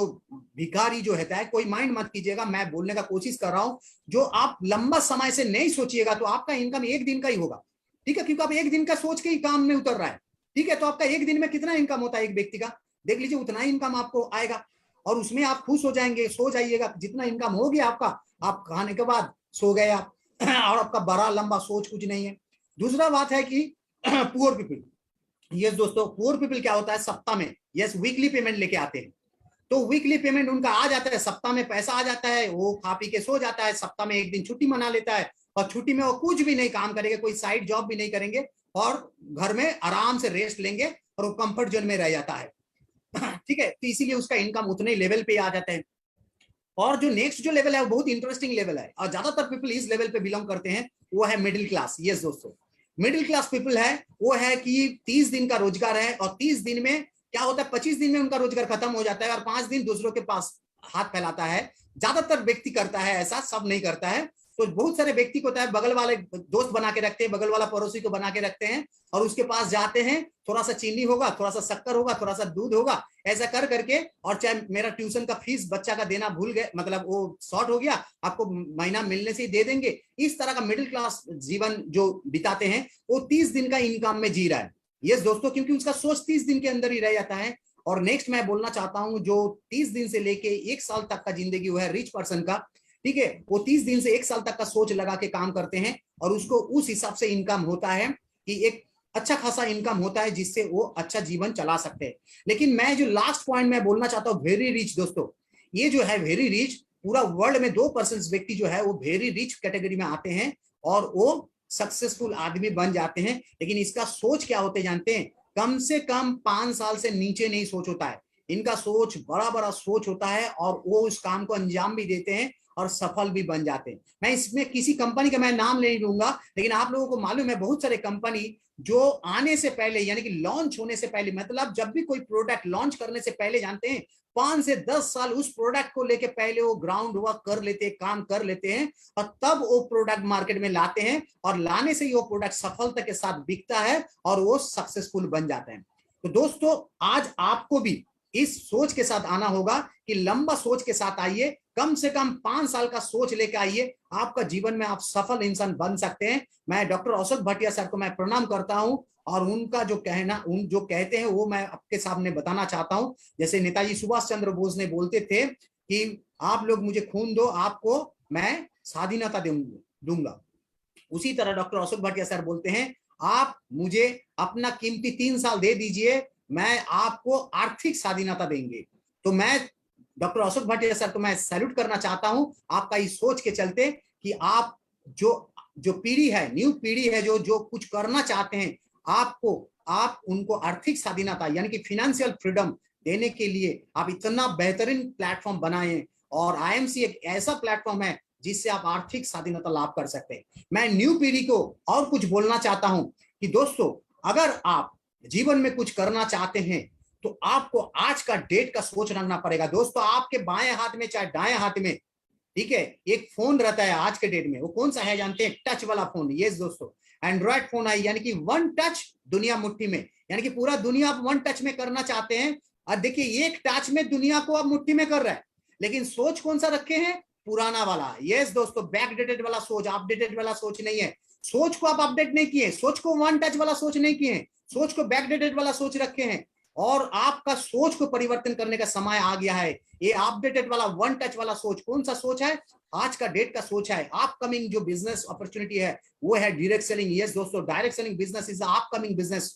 भिखारी जो होता है, कोई माइंड मत कीजिएगा, मैं बोलने का कोशिश कर रहा हूं। जो आप लंबा समय से नहीं सोचिएगा तो आपका इनकम एक दिन का ही होगा, ठीक है, क्योंकि आप एक दिन का सोच के ही काम में उतर रहा है, ठीक है। तो आपका एक दिन में कितना इनकम होता है एक व्यक्ति का, देख लीजिए, उतना ही इनकम आपको आएगा और उसमें आप खुश हो जाएंगे, सो जाइएगा। जितना इनकम हो गया आपका, आप खाने के बाद सो गए आप और आपका बड़ा लंबा सोच कुछ नहीं है। दूसरा बात है कि पुअर पीपल, यस दोस्तों, पुअर पीपल क्या होता है, सप्ताह में, यस, वीकली पेमेंट लेके आते हैं। तो वीकली पेमेंट उनका आ जाता है, सप्ताह में पैसा आ जाता है, वो खा पी के सो जाता है, सप्ताह में एक दिन छुट्टी मना लेता है, और छुट्टी में वो कुछ भी नहीं काम करेंगे, कोई साइड जॉब भी नहीं करेंगे, और घर में आराम से रेस्ट लेंगे और वो कंफर्ट जोन में रह जाता है, ठीक है। तो इसीलिए उसका इनकम उतने लेवल पे आ जाता है। और जो नेक्स्ट जो लेवल है वो बहुत इंटरेस्टिंग लेवल है, और ज्यादातर पीपल इस लेवल पे बिलोंग करते हैं, वो है मिडिल क्लास। यस दोस्तों, मिडिल क्लास पीपल है, वो है कि 30 दिन का रोजगार है, और 30 दिन में क्या होता है, 25 दिन में उनका रोजगार खत्म हो जाता है, और 5 दिन दूसरों के पास हाथ फैलाता है। ज्यादातर व्यक्ति करता है ऐसा, सब नहीं करता है। तो बहुत सारे व्यक्ति को होता है, बगल वाले दोस्त बना के रखते हैं, बगल वाला पड़ोसी को बना के रखते हैं, और उसके पास जाते हैं, थोड़ा सा चीनी होगा, थोड़ा सा शक्कर होगा, थोड़ा सा दूध होगा, ऐसा कर करके, और चाहे मेरा ट्यूशन का फीस बच्चा का देना भूल गए, मतलब वो शॉर्ट हो गया, आपको महीना मिलने से ही दे देंगे। इस तरह का मिडिल क्लास जीवन जो बिताते हैं, वो 30 दिन का इनकम में जी रहा है। यस दोस्तों, क्योंकि उसका सोच 30 दिन के अंदर ही रह जाता है। और नेक्स्ट मैं बोलना चाहता हूं, जो 30 दिन से लेके 1 साल तक का जिंदगी हुआ है रिच पर्सन का, ठीक है, वो 30 दिन से 1 साल तक का सोच लगा के काम करते हैं, और उसको उस हिसाब से इनकम होता है कि एक अच्छा खासा इनकम होता है, जिससे वो अच्छा जीवन चला सकते हैं। लेकिन मैं जो लास्ट पॉइंट मैं बोलना चाहता हूँ, वेरी रिच दोस्तों, ये जो है वेरी रिच, पूरा वर्ल्ड में 2% व्यक्ति जो है वो वेरी रिच कैटेगरी में आते हैं, और वो सक्सेसफुल आदमी बन जाते हैं। लेकिन इसका सोच क्या होते जानते हैं? कम से कम 5 साल से नीचे नहीं सोच होता है, इनका सोच बड़ा बड़ा सोच होता है, और वो उस काम को अंजाम भी देते हैं और सफल भी बन जाते हैं। मैं इसमें किसी कंपनी का मैं नाम नहीं लूंगा, लेकिन आप लोगों को मालूम है बहुत सारे कंपनी जो आने से पहले, यानी कि लॉन्च होने से पहले, मतलब जब भी कोई प्रोडक्ट लॉन्च करने से पहले, जानते हैं 5 से 10 साल उस प्रोडक्ट को लेके पहले वो ग्राउंड वर्क कर लेते हैं, काम कर लेते हैं, और तब वो प्रोडक्ट मार्केट में लाते हैं, और लाने से ही वो प्रोडक्ट सफलता के साथ बिकता है और वो सक्सेसफुल बन जाते हैं। तो दोस्तों, आज आपको भी इस सोच के साथ आना होगा कि लंबा सोच के साथ आइए, कम से कम 5 साल का सोच लेकर आइए, आपका जीवन में आप सफल इंसान बन सकते हैं। मैं डॉक्टर अशोक भाटिया सर को मैं प्रणाम करता हूं, और उनका जो कहना, उन जो कहते हैं वो मैं आपके सामने बताना चाहता हूं। जैसे नेताजी सुभाष चंद्र बोस ने बोलते थे कि आप लोग मुझे खून दो, आपको मैं स्वाधीनता दूंगा, उसी तरह डॉक्टर अशोक भाटिया सर बोलते हैं, आप मुझे अपना कीमती 3 साल दे दीजिए, मैं आपको आर्थिक स्वाधीनता देंगे। तो मैं डॉक्टर अशोक भाटिया सर को मैं सैल्यूट करना चाहता हूं, आपका इस सोच के चलते कि आप जो पीढ़ी है, न्यू पीढ़ी है, जो कुछ करना चाहते हैं, आप उनको आर्थिक स्वाधीनता यानी कि फाइनेंशियल फ्रीडम देने के लिए आप इतना बेहतरीन प्लेटफॉर्म बनाए, और आईएमसी एक ऐसा प्लेटफॉर्म है जिससे आप आर्थिक स्वाधीनता लाभ कर सकते हैं। मैं न्यू पीढ़ी को और कुछ बोलना चाहता हूं कि दोस्तों, अगर आप जीवन में कुछ करना चाहते हैं तो आपको आज का डेट का सोच रखना पड़ेगा। दोस्तों, आपके बाएं हाथ में चाहे दाएं हाथ में, ठीक है, एक फोन रहता है आज के डेट में, वो कौन सा है जानते हैं? टच वाला फोन। यस दोस्तों, एंड्रॉइड फोन है, यानी कि 1 टच दुनिया मुट्ठी में, यानी कि पूरा दुनिया आप 1 टच में करना चाहते हैं। और देखिए, 1 टच में दुनिया को आप मुट्ठी में कर रहा है, लेकिन सोच कौन सा रखे हैं? पुराना वाला। यस दोस्तों, बैकडेटेड वाला सोच, अपडेटेड वाला सोच नहीं है। सोच को आप अपडेट नहीं किए, सोच को 1 टच वाला सोच नहीं किए, सोच को बैकडेटेड वाला सोच रखे हैं, और आपका सोच को परिवर्तन करने का समय आ गया है। ये अपडेटेड वाला 1 टच वाला सोच कौन सा सोच है? आज का डेट का सोच है। अपकमिंग जो बिजनेस अपॉर्चुनिटी है वो है डायरेक्ट सेलिंग। यस दोस्तों, direct selling business is upcoming business,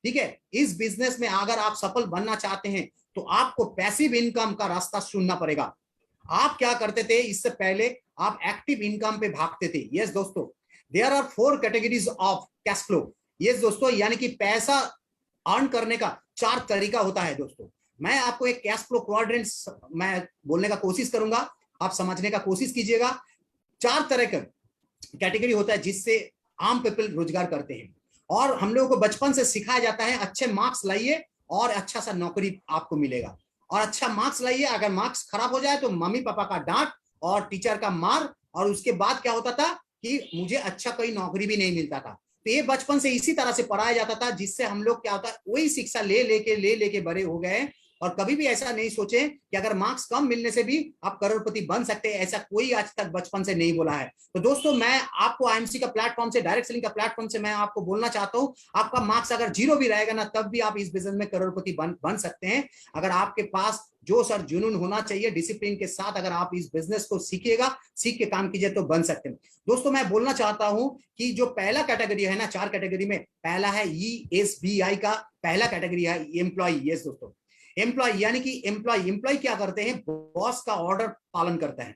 ठीक है। इस बिजनेस में अगर आप सफल बनना चाहते हैं तो आपको पैसिव इनकम का रास्ता चुनना पड़ेगा। आप क्या करते थे इससे पहले? आप एक्टिव इनकम पे भागते थे। यस दोस्तों, there are 4 categories of cash flow. Yes दोस्तों, यानी कि पैसा अर्न करने का 4 तरीका होता है दोस्तों। मैं आपको एक कैश फ्लो क्वाड्रेंट मैं बोलने का कोशिश करूंगा, आप समझने का कोशिश कीजिएगा। 4 तरह का कैटेगरी होता है जिससे आम पीपल रोजगार करते हैं, और हम लोगों को बचपन से सिखाया जाता है अच्छे मार्क्स लाइए और अच्छा सा नौकरी आपको मिलेगा, और अच्छा मार्क्स लाइए, अगर मार्क्स खराब हो जाए तो मम्मी पापा का डांट और टीचर का मार, और उसके बाद क्या होता था कि मुझे अच्छा कोई नौकरी भी नहीं मिलता था। तो ये बचपन से इसी तरह से पढ़ाया जाता था, जिससे हम लोग क्या होता है वही शिक्षा ले लेके बड़े हो गए, और कभी भी ऐसा नहीं सोचे कि अगर मार्क्स कम मिलने से भी आप करोड़पति बन सकते हैं। ऐसा कोई आज तक बचपन से नहीं बोला है। तो दोस्तों, मैं आपको आईएमसी का प्लेटफॉर्म से, डायरेक्ट सेलिंग का प्लेटफॉर्म से मैं आपको बोलना चाहता हूं, आपका मार्क्स अगर 0 भी रहेगा ना, तब भी आप इस बिजनेस में करोड़पति बन सकते हैं, अगर आपके पास जोश और जुनून होना चाहिए, डिसिप्लिन के साथ अगर आप इस बिजनेस को सीख के काम कीजिए तो बन सकते हैं। दोस्तों, मैं बोलना चाहता हूं कि जो पहला कैटेगरी है ना, 4 कैटेगरी में पहला है ESBI का पहला कैटेगरी है एम्प्लॉय। यस दोस्तों, एम्प्लॉय यानी कि एम्प्लॉय क्या करते हैं? बॉस का ऑर्डर पालन करते हैं,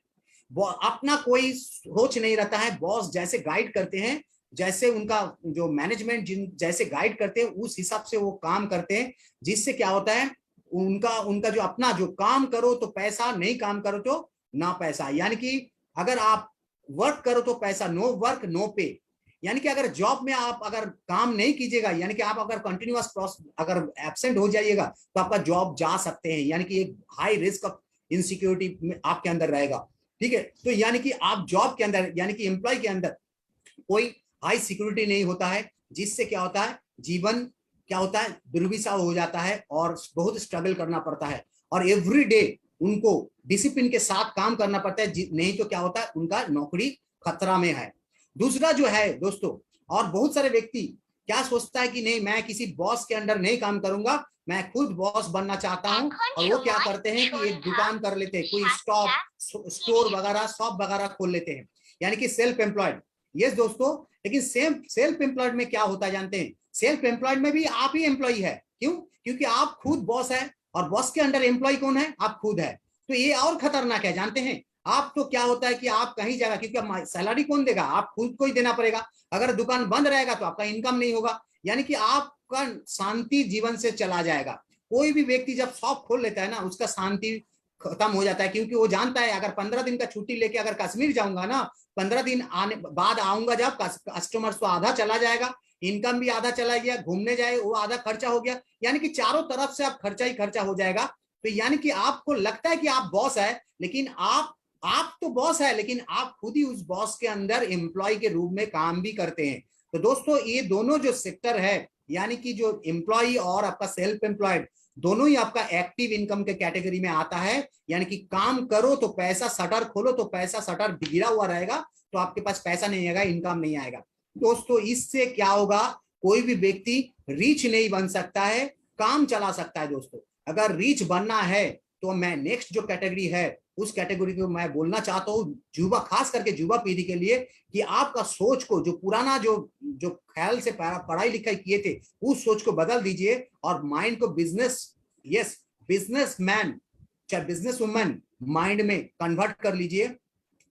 अपना कोई सोच नहीं रहता है, बॉस जैसे गाइड करते हैं, जैसे उनका जो मैनेजमेंट जैसे गाइड करते हैं उस हिसाब से वो काम करते हैं, जिससे क्या होता है उनका जो अपना जो काम करो तो पैसा, नहीं काम करो तो ना पैसा। यानी कि अगर आप वर्क करो तो पैसा, नो वर्क नो पे। यानी कि अगर जॉब में आप अगर काम नहीं कीजिएगा, यानी कि आप अगर कंटिन्यूअस अगर एब्सेंट हो जाइएगा तो आपका जॉब जा सकते हैं, यानी कि एक हाई रिस्क ऑफ इनसिक्योरिटी में आपके अंदर रहेगा। ठीक है। तो यानी कि आप जॉब के अंदर यानी कि एम्प्लॉय के अंदर कोई हाई सिक्योरिटी नहीं होता है, जिससे क्या होता है जीवन क्या होता है दुर्विषह हो जाता है और बहुत स्ट्रगल करना पड़ता है और एवरी डे उनको डिसिप्लिन के साथ काम करना पड़ता है, नहीं तो क्या होता है उनका नौकरी खतरा में है। दूसरा जो है दोस्तों, और बहुत सारे व्यक्ति क्या सोचता है कि नहीं मैं किसी बॉस के अंडर नहीं काम करूंगा, मैं खुद बॉस बनना चाहता हूं, और वो क्या करते हैं कि एक दुकान कर लेते हैं, कोई स्टोर वगैरह शॉप वगैरह खोल लेते हैं, यानी कि सेल्फ एम्प्लॉयड। यस दोस्तों, लेकिन सेल्फ एम्प्लॉयड में क्या होता है जानते हैं, सेल्फ एम्प्लॉयड में भी आप ही एम्प्लॉय है। क्यों? क्योंकि आप खुद बॉस है और बॉस के अंडर एम्प्लॉय कौन है, आप खुद है। तो ये और खतरनाक है जानते हैं आप। तो क्या होता है कि आप कहीं जाएगा, क्योंकि सैलरी कौन देगा, आप खुद को ही देना पड़ेगा। अगर दुकान बंद रहेगा तो आपका इनकम नहीं होगा, यानी कि आपका शांति जीवन से चला जाएगा। कोई भी व्यक्ति जब शॉप खोल लेता है ना, उसका शांति खत्म हो जाता है, क्योंकि वो जानता है अगर 15 दिन का छुट्टी लेके अगर कश्मीर जाऊंगा ना, 15 दिन आने बाद आऊंगा जब, कस्टमर तो आधा चला जाएगा, इनकम भी आधा चला गया, घूमने जाए वो आधा खर्चा हो गया, यानी कि चारों तरफ से आप खर्चा ही खर्चा हो जाएगा। तो यानी कि आपको लगता है कि आप बॉस है, लेकिन आप तो बॉस है, लेकिन आप खुद ही उस बॉस के अंदर एम्प्लॉय के रूप में काम भी करते हैं। तो दोस्तों ये दोनों जो सेक्टर है, यानी कि जो एम्प्लॉय और आपका सेल्फ एम्प्लॉयड, दोनों ही आपका एक्टिव इनकम के कैटेगरी में आता है। यानी कि काम करो तो पैसा, शटर खोलो तो पैसा, शटर गिरा हुआ रहेगा तो आपके पास पैसा नहीं आएगा, इनकम नहीं आएगा। दोस्तों इससे क्या होगा, कोई भी व्यक्ति रिच नहीं बन सकता है, काम चला सकता है। दोस्तों अगर रिच बनना है तो मैं नेक्स्ट जो कैटेगरी है उस कैटेगरी को मैं बोलना चाहता हूँ युवा, खास करके युवा पीढ़ी के लिए, कि आपका सोच को, जो पुराना जो ख्याल से पढ़ाई लिखाई किए थे उस सोच को बदल दीजिए और माइंड को बिजनेस, यस बिजनेस मैन चाहे बिजनेस वुमन माइंड में कन्वर्ट कर लीजिए।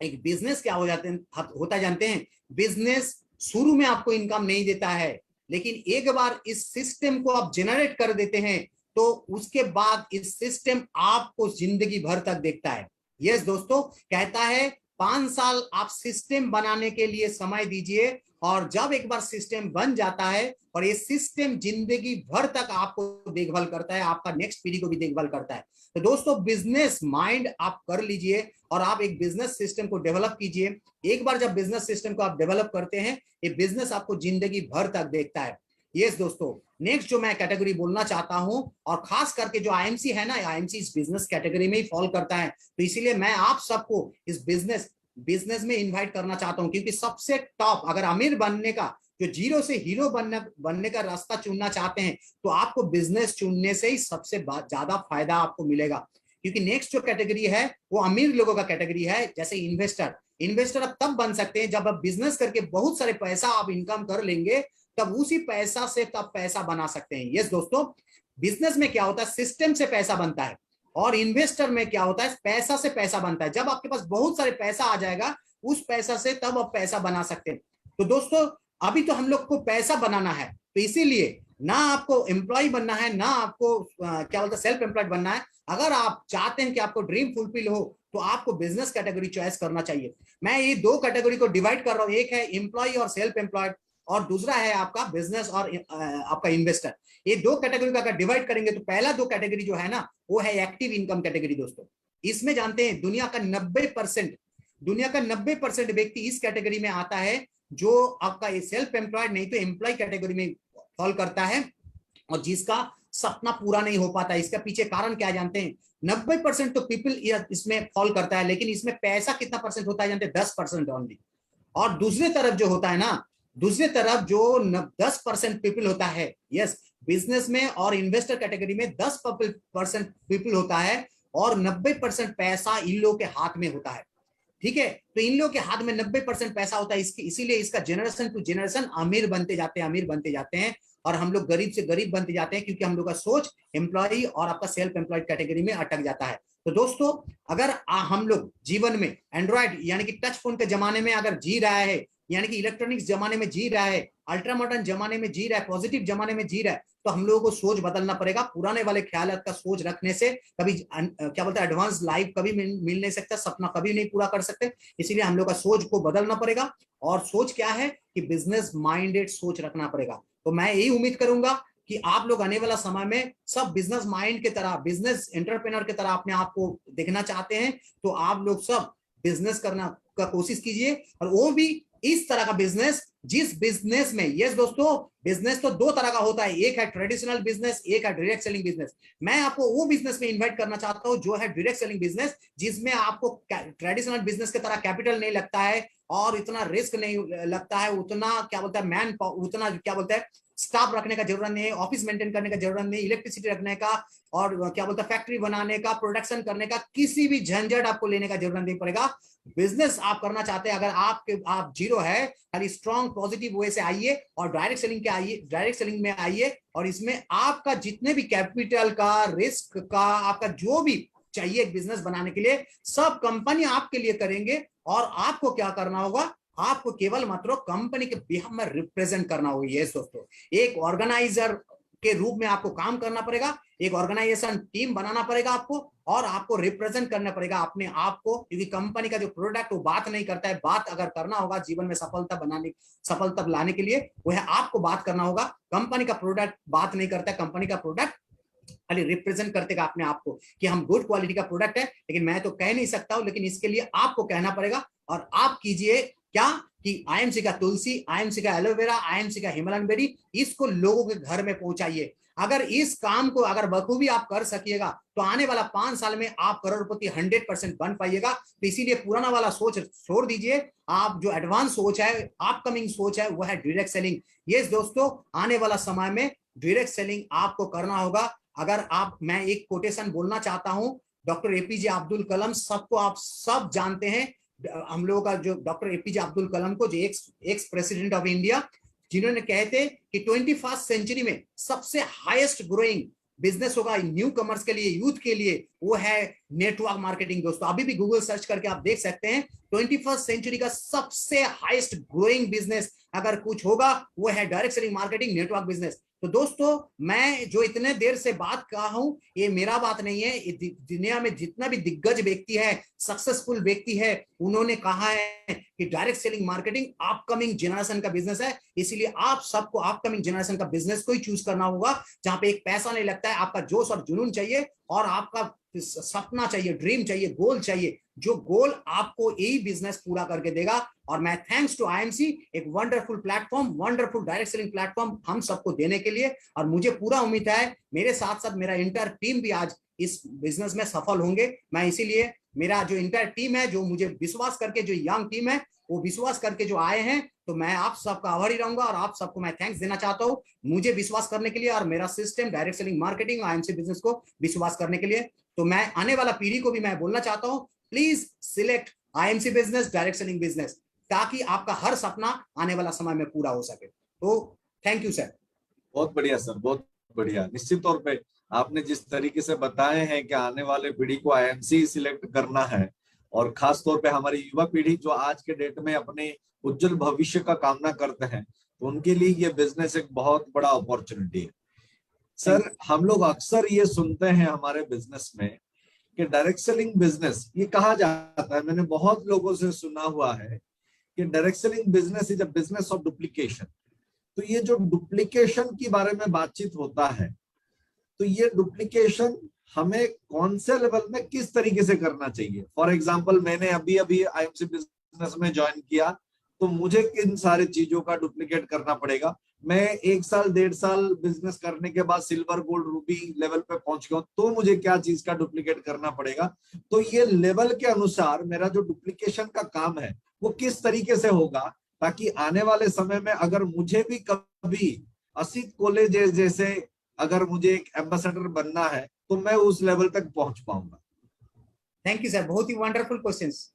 एक बिजनेस क्या हो जाते हैं होता जानते हैं, बिजनेस शुरू में आपको इनकम नहीं देता है, लेकिन एक बार इस सिस्टम को आप जनरेट कर देते हैं तो उसके बाद इस सिस्टम आपको जिंदगी भर तक देखता है। यस दोस्तों, कहता है 5 साल आप सिस्टम बनाने के लिए समय दीजिए, और जब एक बार सिस्टम बन जाता है और ये सिस्टम जिंदगी भर तक आपको देखभाल करता है, आपका नेक्स्ट पीढ़ी को भी देखभाल करता है। तो दोस्तों बिजनेस माइंड आप कर लीजिए और आप एक बिजनेस सिस्टम को डेवलप कीजिए। एक बार जब बिजनेस सिस्टम को आप डेवलप करते हैं, ये बिजनेस आपको जिंदगी भर तक देखता है। यस दोस्तों, नेक्स्ट जो मैं कैटेगरी बोलना चाहता हूं, और खास करके जो आईएमसी है ना, आईएमसी इस बिजनेस कैटेगरी में ही फॉल करता है, तो इसीलिए मैं आप सबको इस बिजनेस में इनवाइट करना चाहता हूं, क्योंकि सबसे टॉप, अगर अमीर बनने का, जो जीरो से हीरो बनने का रास्ता चुनना चाहते हैं, तो आपको बिजनेस चुनने से ही सबसे ज्यादा फायदा आपको मिलेगा। क्योंकि नेक्स्ट जो कैटेगरी है वो अमीर लोगों का कैटेगरी है, जैसे इन्वेस्टर अब तब बन सकते हैं जब आप बिजनेस करके बहुत सारे पैसा आप इनकम कर लेंगे, तब उसी पैसा से तब पैसा बना सकते हैं। यस दोस्तों, बिजनेस में क्या होता है, सिस्टम से पैसा बनता है, और इन्वेस्टर में क्या होता है, पैसा से पैसा बनता है। जब आपके पास बहुत सारे पैसा आ जाएगा, उस पैसा से तब आप पैसा बना सकते हैं। तो दोस्तों अभी तो हम लोग को पैसा बनाना है, तो इसीलिए ना आपको एम्प्लॉय बनना है, ना आपको क्या बोलते हैं सेल्फ एम्प्लॉयड बनना है। अगर आप चाहते हैं कि आपको ड्रीम फुलफिल हो, तो आपको बिजनेस कैटेगरी चॉइस करना चाहिए। मैं ये दो कैटेगरी को डिवाइड कर रहा हूं, एक है एम्प्लॉय और सेल्फ एम्प्लॉयड, और दूसरा है आपका बिजनेस और आपका इन्वेस्टर। ये दो कैटेगरी का अगर डिवाइड करेंगे तो पहला दो कैटेगरी जो है ना, वो है एक्टिव इनकम कैटेगरी। दोस्तों इसमें जानते हैं दुनिया का 90% व्यक्ति इस कैटेगरी में आता है, जो आपका ये सेल्फ एम्प्लॉयड नहीं तो एम्प्लॉय कैटेगरी में फॉल करता है, और जिसका सपना पूरा नहीं हो पाता। इसका पीछे कारण क्या जानते हैं, 90% तो पीपल इसमें फॉल करता है, लेकिन इसमें पैसा कितना परसेंट होता है जानते हैं, 10% ओनली। और दूसरी तरफ जो होता है ना, दूसरी तरफ जो 10% पीपल होता है, यस बिजनेस में और इन्वेस्टर कैटेगरी में 10% पीपल होता है, और 90% पैसा इन लोगों के हाथ में होता है। ठीक है, तो इन लोगों के हाथ में 90% पैसा होता है, इसीलिए इसका जनरेशन टू जनरेशन अमीर बनते जाते हैं, और हम लोग गरीब से गरीब बनते जाते हैं, क्योंकि हम लोग का सोच एम्प्लॉय और आपका सेल्फ एम्प्लॉयड कैटेगरी में अटक जाता है। तो दोस्तों अगर हम लोग जीवन में एंड्रॉयड यानी कि टच फोन के जमाने में अगर जी रहा है, यानी कि इलेक्ट्रॉनिक्स जमाने में जी रहा है, अल्ट्रा मॉडर्न जमाने में जी रहा है, पॉजिटिव जमाने में जी रहा है, तो हम लोगों को सोच बदलना पड़ेगा। पुराने वाले ख्याल का सोच रखने से कभी क्या बोलते हैं एडवांस लाइफ कभी मिल नहीं सकता, सपना कभी नहीं पूरा कर सकते। इसीलिए हम लोग का सोच को बदलना पड़ेगा, और सोच क्या है कि बिजनेस माइंडेड सोच रखना पड़ेगा। तो मैं यही उम्मीद करूंगा कि आप लोग आने वाला समय में सब बिजनेस माइंड की तरह, बिजनेस एंटरप्रेन्योर की तरह अपने आप को देखना चाहते हैं, तो आप लोग सब बिजनेस करना का कोशिश कीजिए, और वो भी इस तरह का बिजनेस जिस बिजनेस में, यस दोस्तों, बिजनेस तो दो तरह का होता है, एक है ट्रेडिशनल बिजनेस, एक है डायरेक्ट सेलिंग बिजनेस। मैं आपको वो बिजनेस में इन्वाइट करना चाहता हूं जो है डायरेक्ट सेलिंग बिजनेस, जिसमें आपको ट्रेडिशनल बिजनेस की तरह कैपिटल नहीं लगता है और इतना रिस्क नहीं लगता है, उतना क्या बोलता है मैन, उतना क्या बोलता है स्टाफ रखने का जरूरत नहीं है, ऑफिस मेंटेन करने का जरूरत नहीं, इलेक्ट्रिसिटी रखने का और क्या बोलता है फैक्ट्री बनाने का, प्रोडक्शन करने का, किसी भी झंझट आपको लेने का जरूरत नहीं पड़ेगा। बिजनेस आप करना चाहते हैं, अगर आप जीरो है, खाली स्ट्रॉन्ग पॉजिटिव वे से आइए और डायरेक्ट सेलिंग के आइए, डायरेक्ट सेलिंग में आइए, और इसमें आपका जितने भी कैपिटल का, रिस्क का, आपका जो भी चाहिए एक बिजनेस बनाने के लिए, सब कंपनी आपके लिए करेंगे। और आपको क्या करना होगा, आपको केवल मात्र कंपनी के बिहाफ में रिप्रेजेंट करना होगा। यस दोस्तों, एक ऑर्गेनाइजर के रूप में आपको काम करना पड़ेगा, एक ऑर्गेनाइजेशन टीम बनाना पड़ेगा आपको, और आपको रिप्रेजेंट करना पड़ेगा अपने आप को, क्योंकि कंपनी का जो प्रोडक्ट वो बात नहीं करता है। बात अगर करना होगा जीवन में सफलता लाने के लिए, वो है आपको बात करना होगा। कंपनी का प्रोडक्ट बात नहीं करता है, कंपनी का प्रोडक्ट खाली रिप्रेजेंट करते अपने आप को कि हम गुड क्वालिटी का प्रोडक्ट है। लेकिन मैं तो कह नहीं सकता हूं, लेकिन इसके लिए आपको कहना पड़ेगा, और आप कीजिए क्या कि आईएमसी का तुलसी, आईएमसी का एलोवेरा, आईएमसी का हिमालयन बेरी, इसको लोगों के घर में पहुंचाइए। अगर इस काम को अगर बखूबी आप कर सकिएगा तो आने वाला 5 साल में आप करोड़पति 100% बन पाइएगा। तो इसीलिए पुराना वाला सोच छोड़ दीजिए, आप जो एडवांस सोच है, अपकमिंग सोच है, वो है डायरेक्ट सेलिंग। ये दोस्तों, आने वाला समय में डायरेक्ट सेलिंग आपको करना होगा। अगर आप, मैं एक कोटेशन बोलना चाहता हूं, डॉक्टर एपीजे अब्दुल कलाम, सबको आप सब जानते हैं, हम लोगों का जो डॉक्टर एपीजे अब्दुल कलाम को, जो एक्स प्रेसिडेंट ऑफ इंडिया, जिन्होंने कहते कि 21st सेंचुरी में सबसे हाईएस्ट ग्रोइंग बिजनेस होगा न्यू कमर्स के लिए, यूथ के लिए, वो है नेटवर्क मार्केटिंग। दोस्तों अभी भी गूगल सर्च करके आप देख सकते हैं, 21st सेंचुरी का सबसे हाईएस्ट ग्रोइंग बिजनेस अगर कुछ होगा वो है direct selling marketing, network business. तो दोस्तों, मैं जो इतने देर से बात कहा हूं, ये मेरा बात नहीं है, ये दुनिया में जितना भी दिग्गज व्यक्ति है, सक्सेसफुल व्यक्ति है, उन्होंने कहा है कि direct selling marketing upcoming generation का बिजनेस है। इसीलिए आप सबको अपकमिंग जनरेशन का बिजनेस को ही चूज करना होगा, जहां पे एक पैसा नहीं लगता है, आपका जोश और जुनून चाहिए, और आपका सपना चाहिए, ड्रीम चाहिए, गोल चाहिए, जो गोल आपको यही बिजनेस पूरा करके देगा। और मैं थैंक्स टू आईएमसी, एक wonderful platform, wonderful direct selling platform हम सबको देने के लिए। और मुझे पूरा उम्मीद है मेरे साथ साथ मेरा इंटर टीम भी आज इस बिजनेस में सफल होंगे। मैं इसीलिए, मेरा जो इंटर टीम है, जो मुझे विश्वास करके, जो यंग टीम है, वो विश्वास करके जो आए हैं, तो मैं आप सबका आभारी रहूंगा, और आप सबको मैं थैंक्स देना चाहता हूं मुझे विश्वास करने के लिए, और मेरा system direct selling marketing IMC business को विश्वास करने के लिए। तो मैं आने वाला पीढ़ी को भी मैं बोलना चाहता हूं, please select IMC business, direct selling business, ताकि आपका हर सपना आने वाला समय में पूरा हो सके। तो थैंक यू सर। बहुत बढ़िया सर, बहुत बढ़िया। निश्चित तौर पे आपने जिस तरीके से बताए हैं कि आने वाले पीढ़ी को आईएमसी सिलेक्ट करना है, और खास तौर पे हमारी युवा पीढ़ी जो आज के डेट में अपने उज्जवल भविष्य का कामना करते हैं, तो उनके लिए ये बिजनेस एक बहुत बड़ा अपॉर्चुनिटी है। सर, हम लोग अक्सर ये सुनते हैं हमारे बिजनेस में कि डायरेक्ट सेलिंग बिजनेस, ये कहा जाता है, मैंने बहुत लोगों से सुना हुआ है कि direct selling business is a business of duplication. तो ये जो डुप्लीकेशन के बारे में बातचीत होता है, तो ये डुप्लीकेशन हमें कौन से लेवल में किस तरीके से करना चाहिए? फॉर एग्जांपल, मैंने अभी अभी आईएमसी बिजनेस में ज्वाइन किया, तो मुझे किन सारी चीजों का डुप्लीकेट करना पड़ेगा? मैं 1 साल 1.5 साल बिजनेस करने के बाद सिल्वर गोल्ड रूबी लेवल पे पहुंच गया, तो मुझे क्या चीज का डुप्लीकेट करना पड़ेगा? तो ये लेवल के अनुसार मेरा जो डुप्लीकेशन का काम है वो किस तरीके से होगा, ताकि आने वाले समय में अगर मुझे भी कभी असित कोले जैसे अगर मुझे एक एम्बेसडर बनना है, तो मैं उस लेवल तक पहुंच पाऊंगा। थैंक यू सर, बहुत ही वंडरफुल क्वेश्चंस।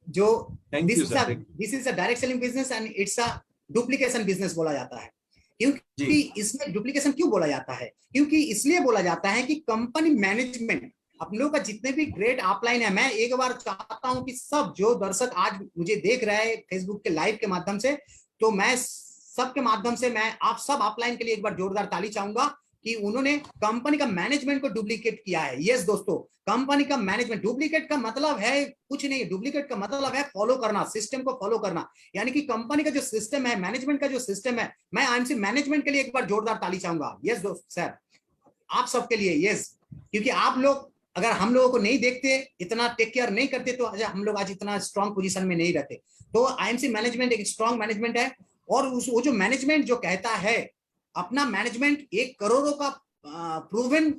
जो this is a direct selling business and it's a duplication business बोला जाता है। क्योंकि इसमें डुप्लीकेशन क्यों बोला जाता है? क्योंकि इसलिए बोला जाता है कि कंपनी मैनेजमेंट, आप लोगों का जितने भी ग्रेट अपलाइन है, मैं एक बार चाहता हूं कि सब जो दर्शक आज मुझे देख रहे हैं फेसबुक के लाइव के माध्यम से, तो मैं सबके माध्यम से मैं आप सब अपलाइन के लिए एक बार जोरदार ताली चाहूंगा कि उन्होंने कंपनी का मैनेजमेंट को डुप्लीकेट किया है। यस दोस्तों, कंपनी का मैनेजमेंट, डुप्लीकेट का मतलब है कुछ नहीं, डुप्लीकेट का मतलब है फॉलो करना, सिस्टम को फॉलो करना। यानी कि कंपनी का जो सिस्टम है, मैनेजमेंट का जो सिस्टम है, मैं आईएमसी मैनेजमेंट के लिए एक बार जोरदार ताली चाहूंगा। यस दोस्त सर, आप सबके लिए। यस, क्योंकि आप लोग अगर हम लोगों को नहीं देखते, इतना टेक केयर नहीं करते, तो हम लोग आज इतना स्ट्रांग पोजीशन में नहीं रहते। तो आईएमसी मैनेजमेंट एक स्ट्रांग मैनेजमेंट है, और वो जो मैनेजमेंट जो कहता है, अपना मैनेजमेंट 1 करोड़ों का प्रूवन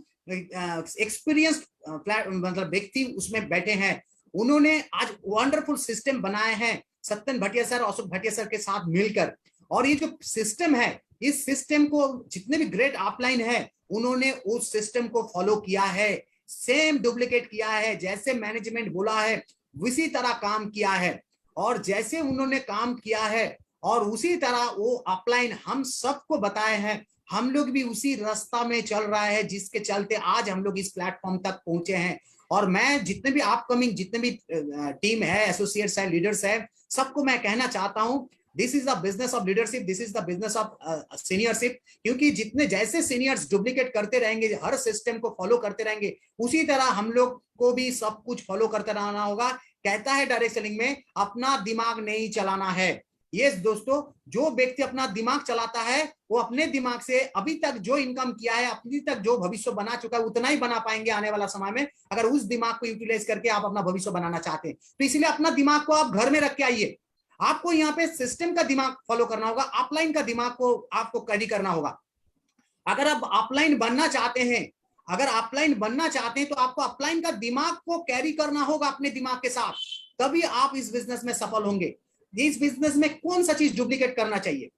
एक्सपीरियंस मतलब व्यक्ति उसमें बैठे हैं। उन्होंने आज वंडरफुल सिस्टम बनाए हैं सत्यन भाटिया सर, अशोक भाटिया सर के साथ मिलकर। और ये जो सिस्टम है, इस सिस्टम को जितने भी ग्रेट अपलाइन है, उन्होंने उस सिस्टम को फॉलो किया है, सेम डुप्लीकेट किया है, जैसे मैनेजमेंट बोला है उसी तरह काम किया है। और जैसे उन्होंने काम किया है और उसी तरह वो अपलाइन हम सबको बताए हैं, हम लोग भी उसी रास्ता में चल रहा है, जिसके चलते आज हम लोग इस प्लेटफॉर्म तक पहुंचे हैं। और मैं जितने भी अपकमिंग जितने भी टीम है, एसोसिएट्स है, लीडर्स है, सबको मैं कहना चाहता हूं, this is the business of leadership, this is the business of seniorship. क्योंकि जितने जैसे सीनियर्स डुप्लीकेट करते रहेंगे, हर सिस्टम को फॉलो करते रहेंगे, उसी तरह हम लोग को भी सब कुछ फॉलो करते रहना होगा। कहता है डायरेक्ट सेलिंग में, अपना दिमाग नहीं चलाना है। यस दोस्तों, जो व्यक्ति अपना दिमाग चलाता है, वो अपने दिमाग से अभी तक जो इनकम किया है, अभी तक जो भविष्य बना चुका है, उतना ही बना पाएंगे आने वाला समय में, अगर उस दिमाग को यूटिलाइज करके आप अपना भविष्य बनाना चाहते हैं। तो इसलिए अपना दिमाग को आप घर में रख के आइए। आपको यहाँ पे सिस्टम का दिमाग फॉलो करना होगा, अपलाइन का दिमाग को आपको कैरी करना होगा। अगर आप अपलाइन बनना चाहते हैं, अगर अपलाइन बनना चाहते हैं, तो आपको अपलाइन का दिमाग को कैरी करना होगा अपने दिमाग के साथ, तभी आप इस बिजनेस में सफल होंगे। इस बिजनेस में कौन सा चीज डुप्लीकेट करना चाहिए,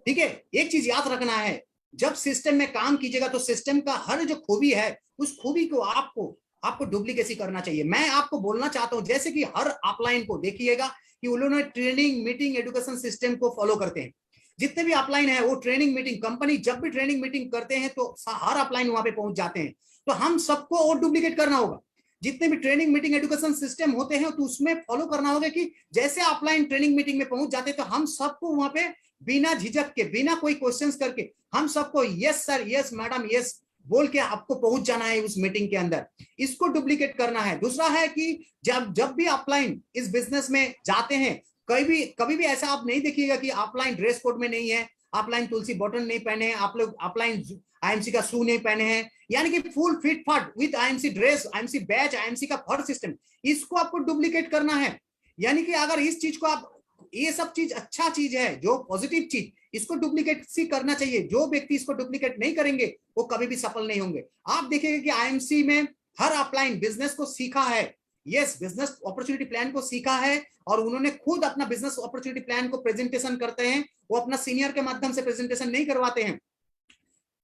ठीक है? एक चीज याद रखना है, जब सिस्टम में काम कीजिएगा तो सिस्टम का हर जो खूबी है, उस खूबी को आपको डुप्लीकेसी करना चाहिए। मैं आपको बोलना चाहता हूं, जैसे कि हर अपलाइन को देखिएगा कि उन्होंने ट्रेनिंग, मीटिंग, एजुकेशन सिस्टम को फॉलो करते हैं। जितने भी अपलाइन है, वो ट्रेनिंग मीटिंग, कंपनी जब भी ट्रेनिंग मीटिंग करते हैं तो हर अपलाइन वहां पे पहुंच जाते हैं। तो हम सबको और डुप्लीकेट करना होगा। जितने भी ट्रेनिंग मीटिंग एजुकेशन सिस्टम होते हैं, तो उसमें फॉलो करना होगा कि जैसे अपलाइन ट्रेनिंग मीटिंग में पहुंच जाते हैं, तो हम सबको वहां पे बिना झिझक के, बिना कोई क्वेश्चंस करके, हम सबको yes sir, yes madam, yes बोल के आपको पहुंच जाना है उस मीटिंग के अंदर। इसको डुप्लीकेट करना है। दूसरा है कि जब भी अपलाइन इस बिजनेस में जाते हैं, कभी भी ऐसा आप नहीं देखिएगा कि अपलाइन ड्रेस कोड में नहीं है, अपलाइन तुलसी बटन नहीं पहने हैं, आप लोग अपलाइन आईएमसी का शू नहीं पहने हैं, यानी कि फुल फिट फाट with IMC dress, IMC batch, IMC का फर सिस्टम, इसको आपको डुप्लीकेट करना है। यानी कि अगर इस चीज को आप, ये सब चीज अच्छा चीज है, जो पॉजिटिव चीज, इसको डुप्लीकेट सी करना चाहिए। जो व्यक्ति इसको डुप्लीकेट नहीं करेंगे, वो कभी भी सफल नहीं होंगे। आप देखेंगे कि आईएमसी में हर अपलाइन बिजनेस को सीखा है, यस, बिजनेस अपॉर्चुनिटी प्लान को सीखा है, और उन्होंने खुद अपना बिजनेस अपॉर्चुनिटी प्लान को प्रेजेंटेशन करते हैं। वो अपना सीनियर के माध्यम से प्रेजेंटेशन नहीं करवाते हैं।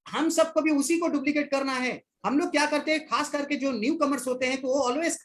हम सबको भी उसी को डुप्लीकेट करना है। हम लोग क्या करते हैं, खास करके जो न्यू कमर्स होते हैं, तो वो ऑलवेज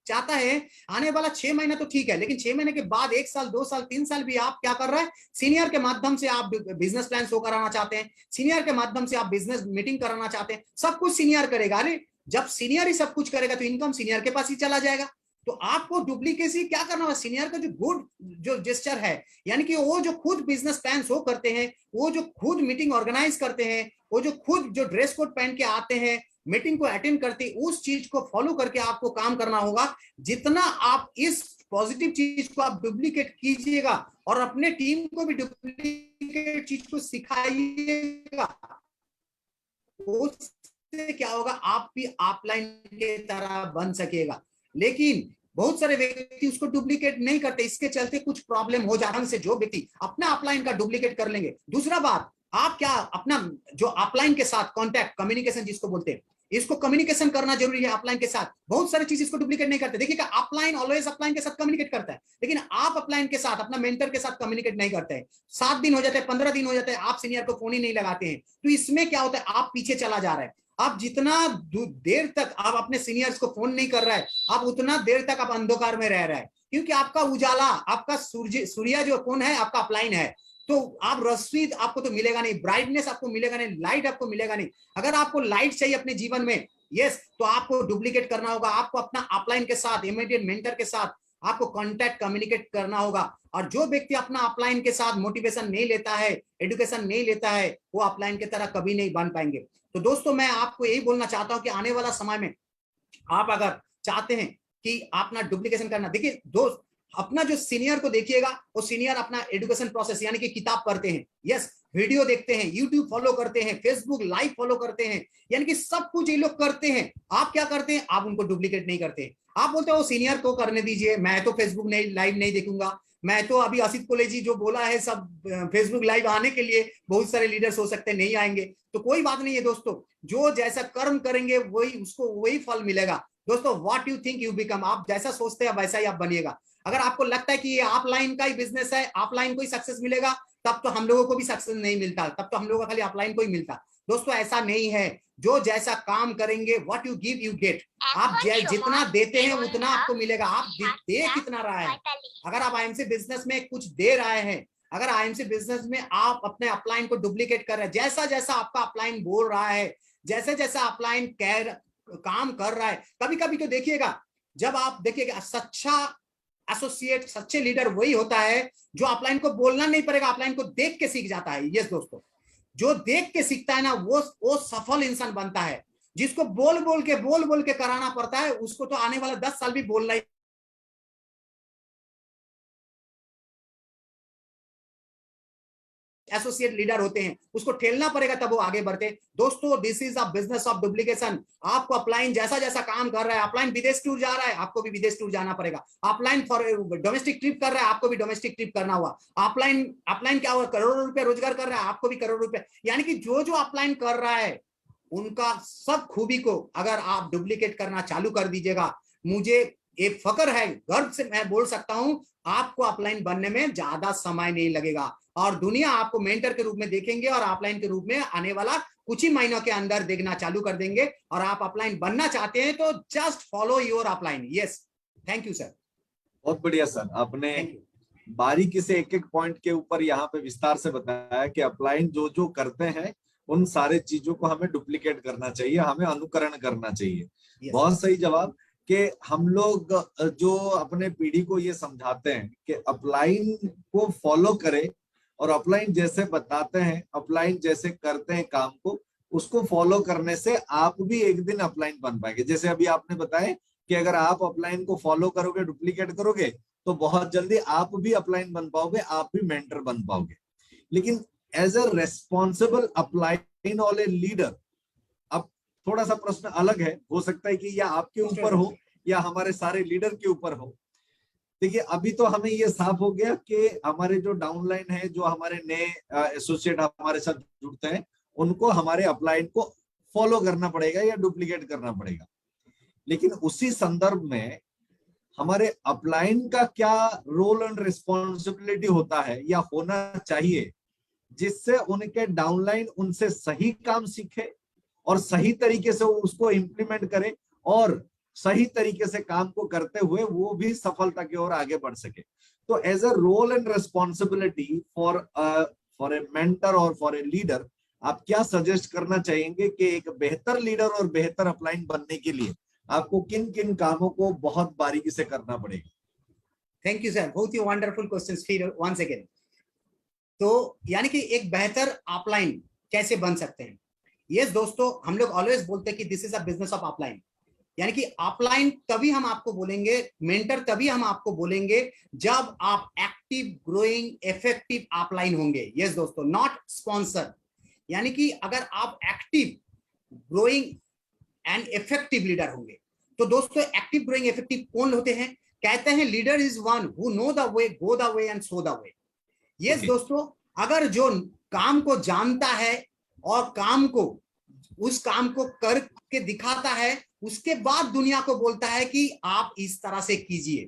चाहता है आने वाला 6 महीना तो ठीक है, लेकिन 6 महीने के बाद 1 साल, 2 साल, 3 साल भी आप क्या कर रहे हैं, सीनियर के माध्यम से आप बिजनेस प्लान शो कराना चाहते हैं, सीनियर के माध्यम से आप बिजनेस मीटिंग कराना चाहते हैं, सब कुछ सीनियर करेगा। अरे जब सीनियर ही सब कुछ करेगा, तो इनकम सीनियर के पास ही चला जाएगा। तो आपको डुप्लीकेसी क्या करना होगा, सीनियर का जो गुड जो जेस्चर है, यानी कि वो जो खुद बिजनेस प्लान शो करते हैं, वो जो खुद मीटिंग ऑर्गेनाइज करते हैं, वो जो खुद जो ड्रेस कोड पहन के आते हैं, मीटिंग को अटेंड करते, उस चीज को फॉलो करके आपको काम करना होगा। जितना आप इस पॉजिटिव चीज को आप डुप्लीकेट कीजिएगा और अपने टीम को भी डुप्लीकेट चीज को सिखाइएगा, उससे क्या होगा, आप भी अपलाइन के तरह बन सकेगा। लेकिन बहुत सारे व्यक्ति उसको डुप्लीकेट नहीं करते, इसके चलते कुछ प्रॉब्लम हो जाने से जो व्यक्ति अपना अपलाइन का डुप्लीकेट कर लेंगे। दूसरा बात, आप क्या अपना जो अपलाइन के साथ कॉन्टैक्ट, कम्युनिकेशन जिसको बोलते हैं, इसको कम्युनिकेशन करना जरूरी है अपलाइन के साथ। बहुत सारी चीज इसको डुप्लीकेट नहीं करते। देखिएगा, अपलाइन ऑलवेज अपलाइन के साथ कम्युनिकेट करता है, लेकिन आप अपलाइन के साथ, अपना मेंटर के साथ कम्युनिकेट नहीं करते हैं। 7 दिन हो जाते हैं, 15 दिन हो जाते हैं, आप सीनियर को फोन ही नहीं लगाते हैं। तो इसमें क्या होता है, आप पीछे चला जा रहा है। आप जितना देर तक आप अपने सीनियर्स को फोन नहीं कर रहा है, आप उतना देर तक आप अंधकार में रह रहा है, क्योंकि आपका उजाला, आपका सूर्य जो कौन है, आपका अपलाइन है। तो आप रोशनी आपको तो मिलेगा नहीं, ब्राइटनेस आपको मिलेगा नहीं, लाइट आपको मिलेगा नहीं। अगर आपको लाइट चाहिए अपने जीवन में, यस, तो आपको डुप्लीकेट करना होगा। आपको अपना अपलाइन के साथ, इमीडिएट मेंटर के साथ आपको कांटेक्ट, कम्युनिकेट करना होगा। और जो व्यक्ति अपना अपलाइन के साथ मोटिवेशन नहीं लेता है, एजुकेशन नहीं लेता है, वो अपलाइन की तरह कभी नहीं बन पाएंगे। तो दोस्तों, मैं आपको यही बोलना चाहता हूं कि आने वाला समय में आप अगर चाहते हैं कि अपना डुप्लीकेशन करना, देखिए दोस्त, अपना जो सीनियर को देखिएगा, वो सीनियर अपना एजुकेशन प्रोसेस यानी कि किताब पढ़ते हैं, यस, वीडियो देखते हैं, यूट्यूब फॉलो करते हैं, फेसबुक लाइव फॉलो करते हैं, यानी कि सब कुछ ये लोग करते हैं। आप क्या करते हैं, आप उनको डुप्लीकेट नहीं करते। आप बोलते हो सीनियर को करने दीजिए, मैं तो फेसबुक नहीं लाइव नहीं देखूंगा, मैं तो अभी असित कोलेजी जो बोला है सब फेसबुक लाइव आने के लिए बहुत सारे लीडर्स हो सकते हैं नहीं आएंगे, तो कोई बात नहीं है दोस्तों, जो जैसा कर्म करेंगे वही उसको वही फल मिलेगा। दोस्तों what you think you become, आप जैसा सोचते हैं वैसा ही आप बनिएगा। अगर आपको लगता है कि ये ऑफलाइन का ही बिजनेस है, ऑफलाइन को ही सक्सेस मिलेगा, तब तो हम लोगों को भी सक्सेस नहीं मिलता, तब तो हम लोगों को खाली ऑफलाइन को ही मिलता। दोस्तों ऐसा नहीं है, जो जैसा काम करेंगे what you give you get, आप जितना देते हैं उतना आपको मिलेगा। आप दे कितना रहा है, अगर आप आईएमसी बिजनेस में कुछ दे रहे हैं, अगर आईएमसी बिजनेस में आप अपने अपलाइन को डुप्लीकेट कर रहे हैं, जैसा जैसा आपका अपलाइन बोल रहा है, जैसे जैसा अपलाइन काम कर रहा है, कभी कभी तो देखिएगा, जब आप देखिएगा सच्चा एसोसिएट, सच्चे लीडर वही होता है जो अपलाइन को बोलना नहीं पड़ेगा, अपलाइन को देख के सीख जाता है। यस दोस्तों, जो देख के सीखता है ना वो सफल इंसान बनता है। जिसको बोल बोल के कराना पड़ता है, उसको तो आने वाला 10 साल भी बोलना ही एसोसिएट लीडर होते हैं, उसको ठेलना पड़ेगा तब वो आगे बढ़ते। दोस्तों this is a business of duplication. आपको अपलाइन जैसा जैसा काम कर रहा है, अपलाइन विदेश टूर जा रहा है, आपको भी विदेश टूर जाना पड़ेगा। अपलाइन फॉर डोमेस्टिक ट्रिप कर रहा है, आपको भी डोमेस्टिक ट्रिप करना हुआ। अपलाइन अपलाइन क्या हुआ, करोड़ों रुपए रोजगार कर रहा है, आपको भी करोड़ों रुपए, यानी कि जो जो अपलाइन कर रहा है उनका सब खूबी को अगर आप डुप्लीकेट करना चालू कर दीजिएगा, मुझे एक फकर है, गर्व से मैं बोल सकता हूं, आपको अपलाइन बनने में ज्यादा समय नहीं लगेगा और दुनिया आपको मेंटर के रूप में देखेंगे और अपलाइन के रूप में आने वाला कुछ ही महीनों के अंदर देखना चालू कर देंगे। और आप अपलाइन बनना चाहते हैं तो just follow your upline. Yes, thank you sir. बहुत बढ़िया सर, आपने बारीकी से एक एक पॉइंट के ऊपर यहाँ पे विस्तार से बताया कि अपलाइन जो जो करते हैं उन सारे चीजों को हमें डुप्लीकेट करना चाहिए, हमें अनुकरण करना चाहिए। बहुत सही जवाब। कि हम लोग जो अपने पीढ़ी को ये समझाते हैं कि अपलाइन को फॉलो करें और अपलाइन जैसे बताते हैं, अपलाइन जैसे करते हैं काम को, उसको फॉलो करने से आप भी एक दिन अपलाइन बन पाएंगे। जैसे अभी आपने बताया कि अगर आप अपलाइन को फॉलो करोगे, डुप्लीकेट करोगे, तो बहुत जल्दी आप भी अपलाइन बन पाओगे, आप भी मेंटर बन पाओगे। लेकिन एज अ रेस्पॉन्सिबल अपलाइन वाले लीडर, अब थोड़ा सा प्रश्न अलग है, हो सकता है कि या आपके ऊपर हो या हमारे सारे लीडर के ऊपर हो। देखिए अभी तो हमें ये साफ हो गया कि हमारे जो डाउनलाइन है, जो हमारे नए एसोसिएट हमारे साथ जुड़ते हैं, उनको हमारे अपलाइन को फॉलो करना पड़ेगा या डुप्लीकेट करना पड़ेगा। लेकिन उसी संदर्भ में हमारे अपलाइन का क्या रोल एंड रिस्पॉन्सिबिलिटी होता है या होना चाहिए, जिससे उनके डाउनलाइन उनसे सही काम सीखे और सही तरीके से उसको इम्प्लीमेंट करे और सही तरीके से काम को करते हुए वो भी सफलता की ओर आगे बढ़ सके। तो as a role and responsibility for a mentor और फॉर ए लीडर, आप क्या सजेस्ट करना चाहेंगे कि एक बेहतर लीडर और बेहतर अपलाइन बनने के लिए आपको किन किन कामों को बहुत बारीकी से करना पड़ेगा? थैंक यू सर, बहुत ही वंडरफुल क्वेश्चन फिर वंस अगेन। तो यानी कि एक बेहतर अपलाइन कैसे बन सकते हैं? यस दोस्तों, हम लोग ऑलवेज बोलते हैं कि this is a business of upline, यानी कि अपलाइन तभी हम आपको बोलेंगे, मेंटर तभी हम आपको बोलेंगे जब आप एक्टिव ग्रोइंग इफेक्टिव अपलाइन होंगे। यस दोस्तों, नॉट स्पॉन्सर। यानी कि अगर आप active growing and effective leader होंगे, तो दोस्तों एक्टिव ग्रोइंग इफेक्टिव कौन होते हैं? कहते हैं leader is one who know the way, go the way and show the way. Yes दोस्तों, अगर जो काम को जानता है और काम को उस काम को करके दिखाता है, उसके बाद दुनिया को बोलता है कि आप इस तरह से कीजिए,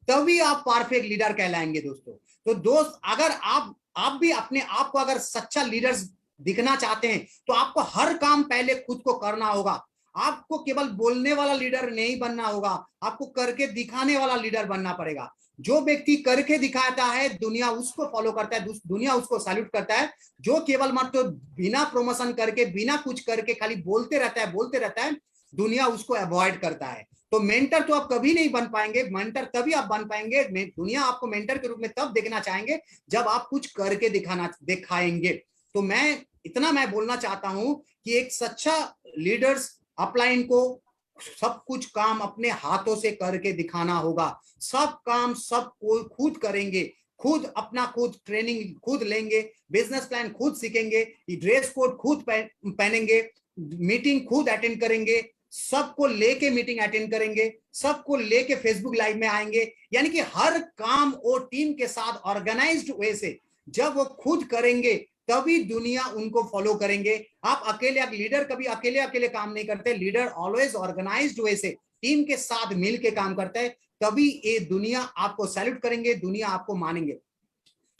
तभी आप परफेक्ट लीडर कहलाएंगे दोस्तों। तो दोस्त, अगर आप भी अपने आप को अगर सच्चा लीडर दिखना चाहते हैं, तो आपको हर काम पहले खुद को करना होगा। आपको केवल बोलने वाला लीडर नहीं बनना होगा, आपको करके दिखाने वाला लीडर बनना पड़ेगा। जो व्यक्ति करके दिखाता है, दुनिया उसको फॉलो करता है, दुनिया उसको सैल्यूट करता है। जो केवल मात्र बिना प्रमोशन करके, बिना कुछ करके खाली बोलते रहता है, दुनिया उसको अवॉइड करता है। तो मेंटर तो आप कभी नहीं बन पाएंगे, मेंटर तभी आप बन पाएंगे, दुनिया आपको मेंटर के रूप में तब देखना चाहेंगे जब आप कुछ करके दिखाएंगे। तो मैं बोलना चाहता हूं कि एक सच्चा लीडर्स अपलाइन को सब कुछ काम अपने हाथों से करके दिखाना होगा। सब काम सब कोई खुद करेंगे, खुद अपना खुद ट्रेनिंग खुद लेंगे, बिजनेस प्लान खुद सीखेंगे, ड्रेस कोड खुद पहनेंगे, मीटिंग खुद अटेंड करेंगे, सबको लेके मीटिंग अटेंड करेंगे, सबको लेके फेसबुक लाइव में आएंगे। यानी कि हर काम वो टीम के साथ ऑर्गेनाइज्ड वे से जब वो खुद करेंगे तभी दुनिया उनको फॉलो करेंगे। आप अकेले, आप लीडर कभी अकेले अकेले काम नहीं करते, लीडर ऑलवेज ऑर्गेनाइज्ड वे से टीम के साथ मिल के काम करता है, तभी ये दुनिया आपको सैल्यूट करेंगे, दुनिया आपको मानेंगे।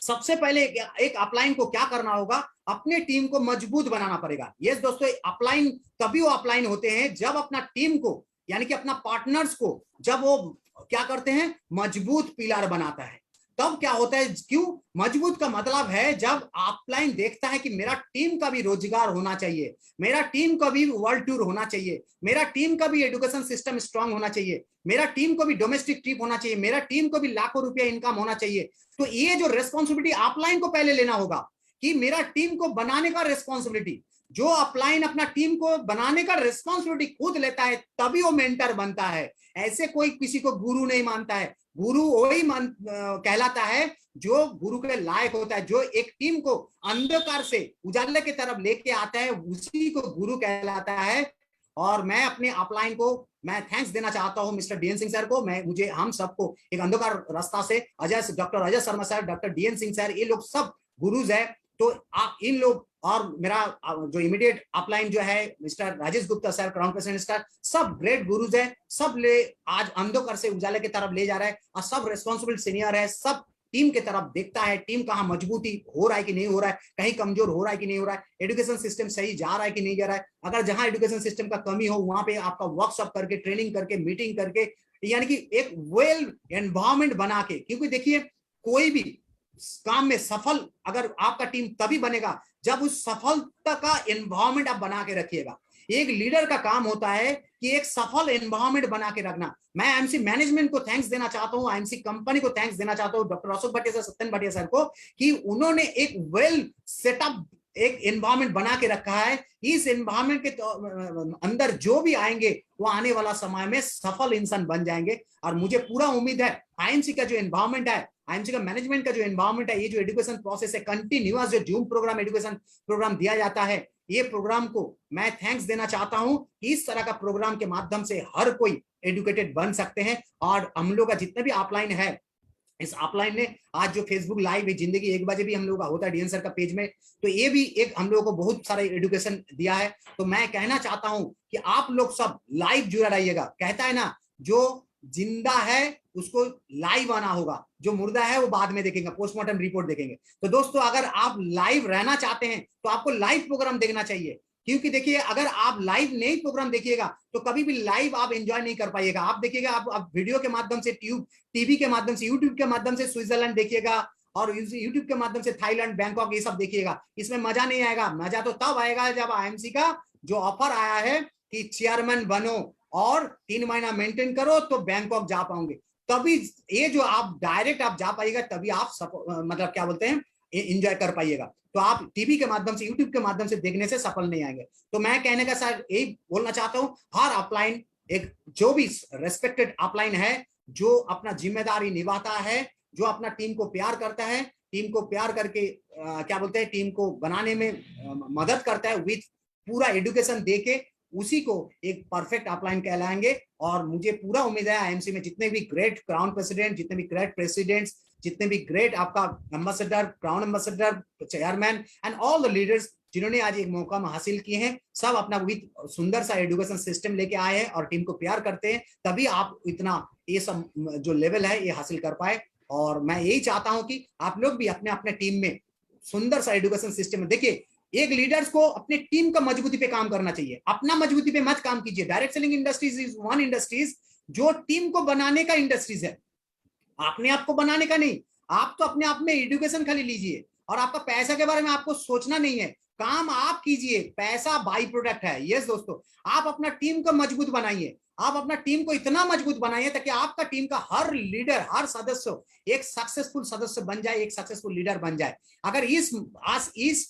सबसे पहले एक अपलाइन को क्या करना होगा, अपने टीम को मजबूत बनाना पड़ेगा। यस दोस्तों, अपलाइन तभी वो अपलाइन होते हैं जब अपना टीम को, यानी कि अपना पार्टनर्स को जब वो क्या करते हैं, मजबूत पिलर बनाता है। तब क्या होता है, क्यों मजबूत का मतलब है जब अपलाइन देखता है कि मेरा टीम का भी रोजगार होना चाहिए, मेरा टीम का भी वर्ल्ड टूर होना चाहिए, मेरा टीम का भी एजुकेशन सिस्टम स्ट्रांग होना चाहिए, मेरा टीम को भी डोमेस्टिक ट्रिप होना चाहिए, मेरा टीम को भी लाखों रुपया इनकम होना चाहिए। तो ये जो रेस्पॉन्सिबिलिटी अपलाइन को पहले लेना होगा कि मेरा टीम को बनाने का रेस्पॉन्सिबिलिटी, जो अपलाइन अपना टीम को बनाने का रेस्पॉन्सिबिलिटी खुद लेता है तभी वो मेंटर बनता है। ऐसे कोई किसी को गुरु नहीं मानता है। गुरु वही कहलाता है जो गुरु के लायक होता है, जो एक टीम को अंधकार से उजाले की तरफ लेके आता है, उसी को गुरु कहलाता है। और मैं अपने अपलाइन को मैं थैंक्स देना चाहता हूं मिस्टर डीएन सिंह सर को। मुझे हम सबको एक अंधकार रास्ता से doctor Ajay Sharma sir, doctor DN Singh sir, ये लोग सब गुरुज है। तो इन लोग और मेरा जो इमीडिएट अपलाइन जो है mister Rajesh Gupta sir, crown president sir, सब ग्रेट गुरुज है। सब ले आज अंधकार से उजाले की तरफ ले जा रहा है और सब रिस्पॉन्सिबल सीनियर है। सब टीम की तरफ देखता है, टीम कहाँ मजबूती हो रहा है कि नहीं हो रहा है, कहीं कमजोर हो रहा है कि नहीं हो रहा है, एजुकेशन सिस्टम सही जा रहा है कि नहीं जा रहा है। अगर जहां एजुकेशन सिस्टम का कमी हो वहां पे आपका वर्कशॉप करके, ट्रेनिंग करके, मीटिंग करके, यानी कि एक वेल एनवायरमेंट बना के, क्योंकि देखिए कोई भी काम में सफल अगर आपका टीम तभी बनेगा जब उस सफलता का एनवायरमेंट आप बना के रखिएगा। एक लीडर का काम होता है कि एक सफल एनवायरमेंट बना के रखना। मैं आईएमसी मैनेजमेंट को थैंक्स देना चाहता हूं, आईएमसी कंपनी को थैंक्स देना चाहता हूं, doctor Ashok Bhatia sir, Satyan Bhatia sir को, कि उन्होंने एक वेल सेटअप एक एनवायरमेंट बना के रखा है। इस एनवायरमेंट के अंदर जो भी आएंगे वो आने वाला समय में सफल इंसान बन जाएंगे। और मुझे पूरा उम्मीद है आईएमसी का जो एनवायरमेंट है, आईएमसी का मैनेजमेंट का जो एनवायरमेंट है, ये जो एजुकेशन प्रोसेस है, कंटिन्यूअस जो जूम प्रोग्राम, एजुकेशन प्रोग्राम दिया जाता है, ये प्रोग्राम को मैं थैंक्स देना चाहता हूं कि इस तरह का प्रोग्राम के माध्यम से हर कोई एजुकेटेड बन सकते हैं। और हम लोग का जितने भी अपलाइन है, इस अपलाइन ने आज जो फेसबुक लाइव है जिंदगी 1 बजे भी हम लोग का होता है डीएन सर का पेज में, तो ये भी एक हम लोगों को बहुत सारा एजुकेशन दिया है। तो मैं कहना चाहता हूं कि आप लोग सब लाइव जुड़ा रहिएगा। कहता है ना, जो जिंदा है उसको लाइव आना होगा, जो मुर्दा है वो बाद में देखेंगे, पोस्टमार्टम रिपोर्ट देखेंगे। तो दोस्तों अगर आप लाइव रहना चाहते हैं तो आपको लाइव प्रोग्राम देखना चाहिए, क्योंकि देखिए अगर आप लाइव नहीं प्रोग्राम देखिएगा तो कभी भी लाइव आप एंजॉय नहीं कर पाइएगा। आप देखिएगा, आप वीडियो के माध्यम से, टीवी के माध्यम से, यूट्यूब के माध्यम से स्विट्जरलैंड देखिएगा और यूट्यूब के माध्यम से थाईलैंड, बैंकॉक, ये सब देखिएगा। इसमें मजा नहीं आएगा। मजा तो तब आएगा जब आईएमसी का जो ऑफर आया है कि चेयरमैन बनो और 3 महीना मेंटेन करो तो बैंकॉक जा पाओगे, तभी ये जो आप डायरेक्ट आप जा पाइएगा, तभी आप मतलब क्या बोलते हैं, एंजॉय कर पाइएगा। तो आप टीवी के माध्यम से, यूट्यूब के माध्यम से देखने से सफल नहीं आएंगे। तो मैं कहने का सर यही बोलना चाहता हूं, हर अपलाइन, एक जो भी रेस्पेक्टेड अपलाइन है, जो अपना जिम्मेदारी निभाता है, जो अपना टीम को प्यार करता है, टीम को प्यार करके क्या बोलते हैं, टीम को बनाने में मदद करता है, विथ पूरा एजुकेशन देके, उसी को एक परफेक्ट अपलाइन कहलाएंगे। और मुझे पूरा उम्मीद है आईएमसी में जितने भी ग्रेट क्राउन प्रेसिडेंट, जितने भी ग्रेट प्रेसिडेंट्स, जितने भी ग्रेट आपका ambassador, crown ambassador, chairman and all the leaders जिन्होंने आज एक मौका हासिल किए हैं, सब अपना विद सुंदर सा एजुकेशन सिस्टम लेके आए हैं और टीम को प्यार करते हैं, तभी आप इतना ये सब जो लेवल है ये हासिल कर पाए। और मैं यही चाहता हूं कि आप लोग भी अपने अपने टीम में सुंदर सा एजुकेशन सिस्टम, देखिए एक लीडर्स को अपने टीम का मजबूती पे काम करना चाहिए, अपना मजबूती पे मत काम कीजिए। Direct selling industries is one industries जो टीम को बनाने का इंडस्ट्रीज है, अपने आप को बनाने का नहीं। आप तो अपने आप में एजुकेशन खाली लीजिए और आपका पैसा के बारे में आपको सोचना नहीं है, काम आप कीजिए, पैसा बाई प्रोडक्ट है। यस दोस्तों, आप अपना टीम को मजबूत बनाइए आप अपना टीम को इतना मजबूत बनाइए ताकि आपका टीम का हर लीडर, हर सदस्य एक सक्सेसफुल सदस्य बन जाए, एक सक्सेसफुल लीडर बन जाए। अगर इस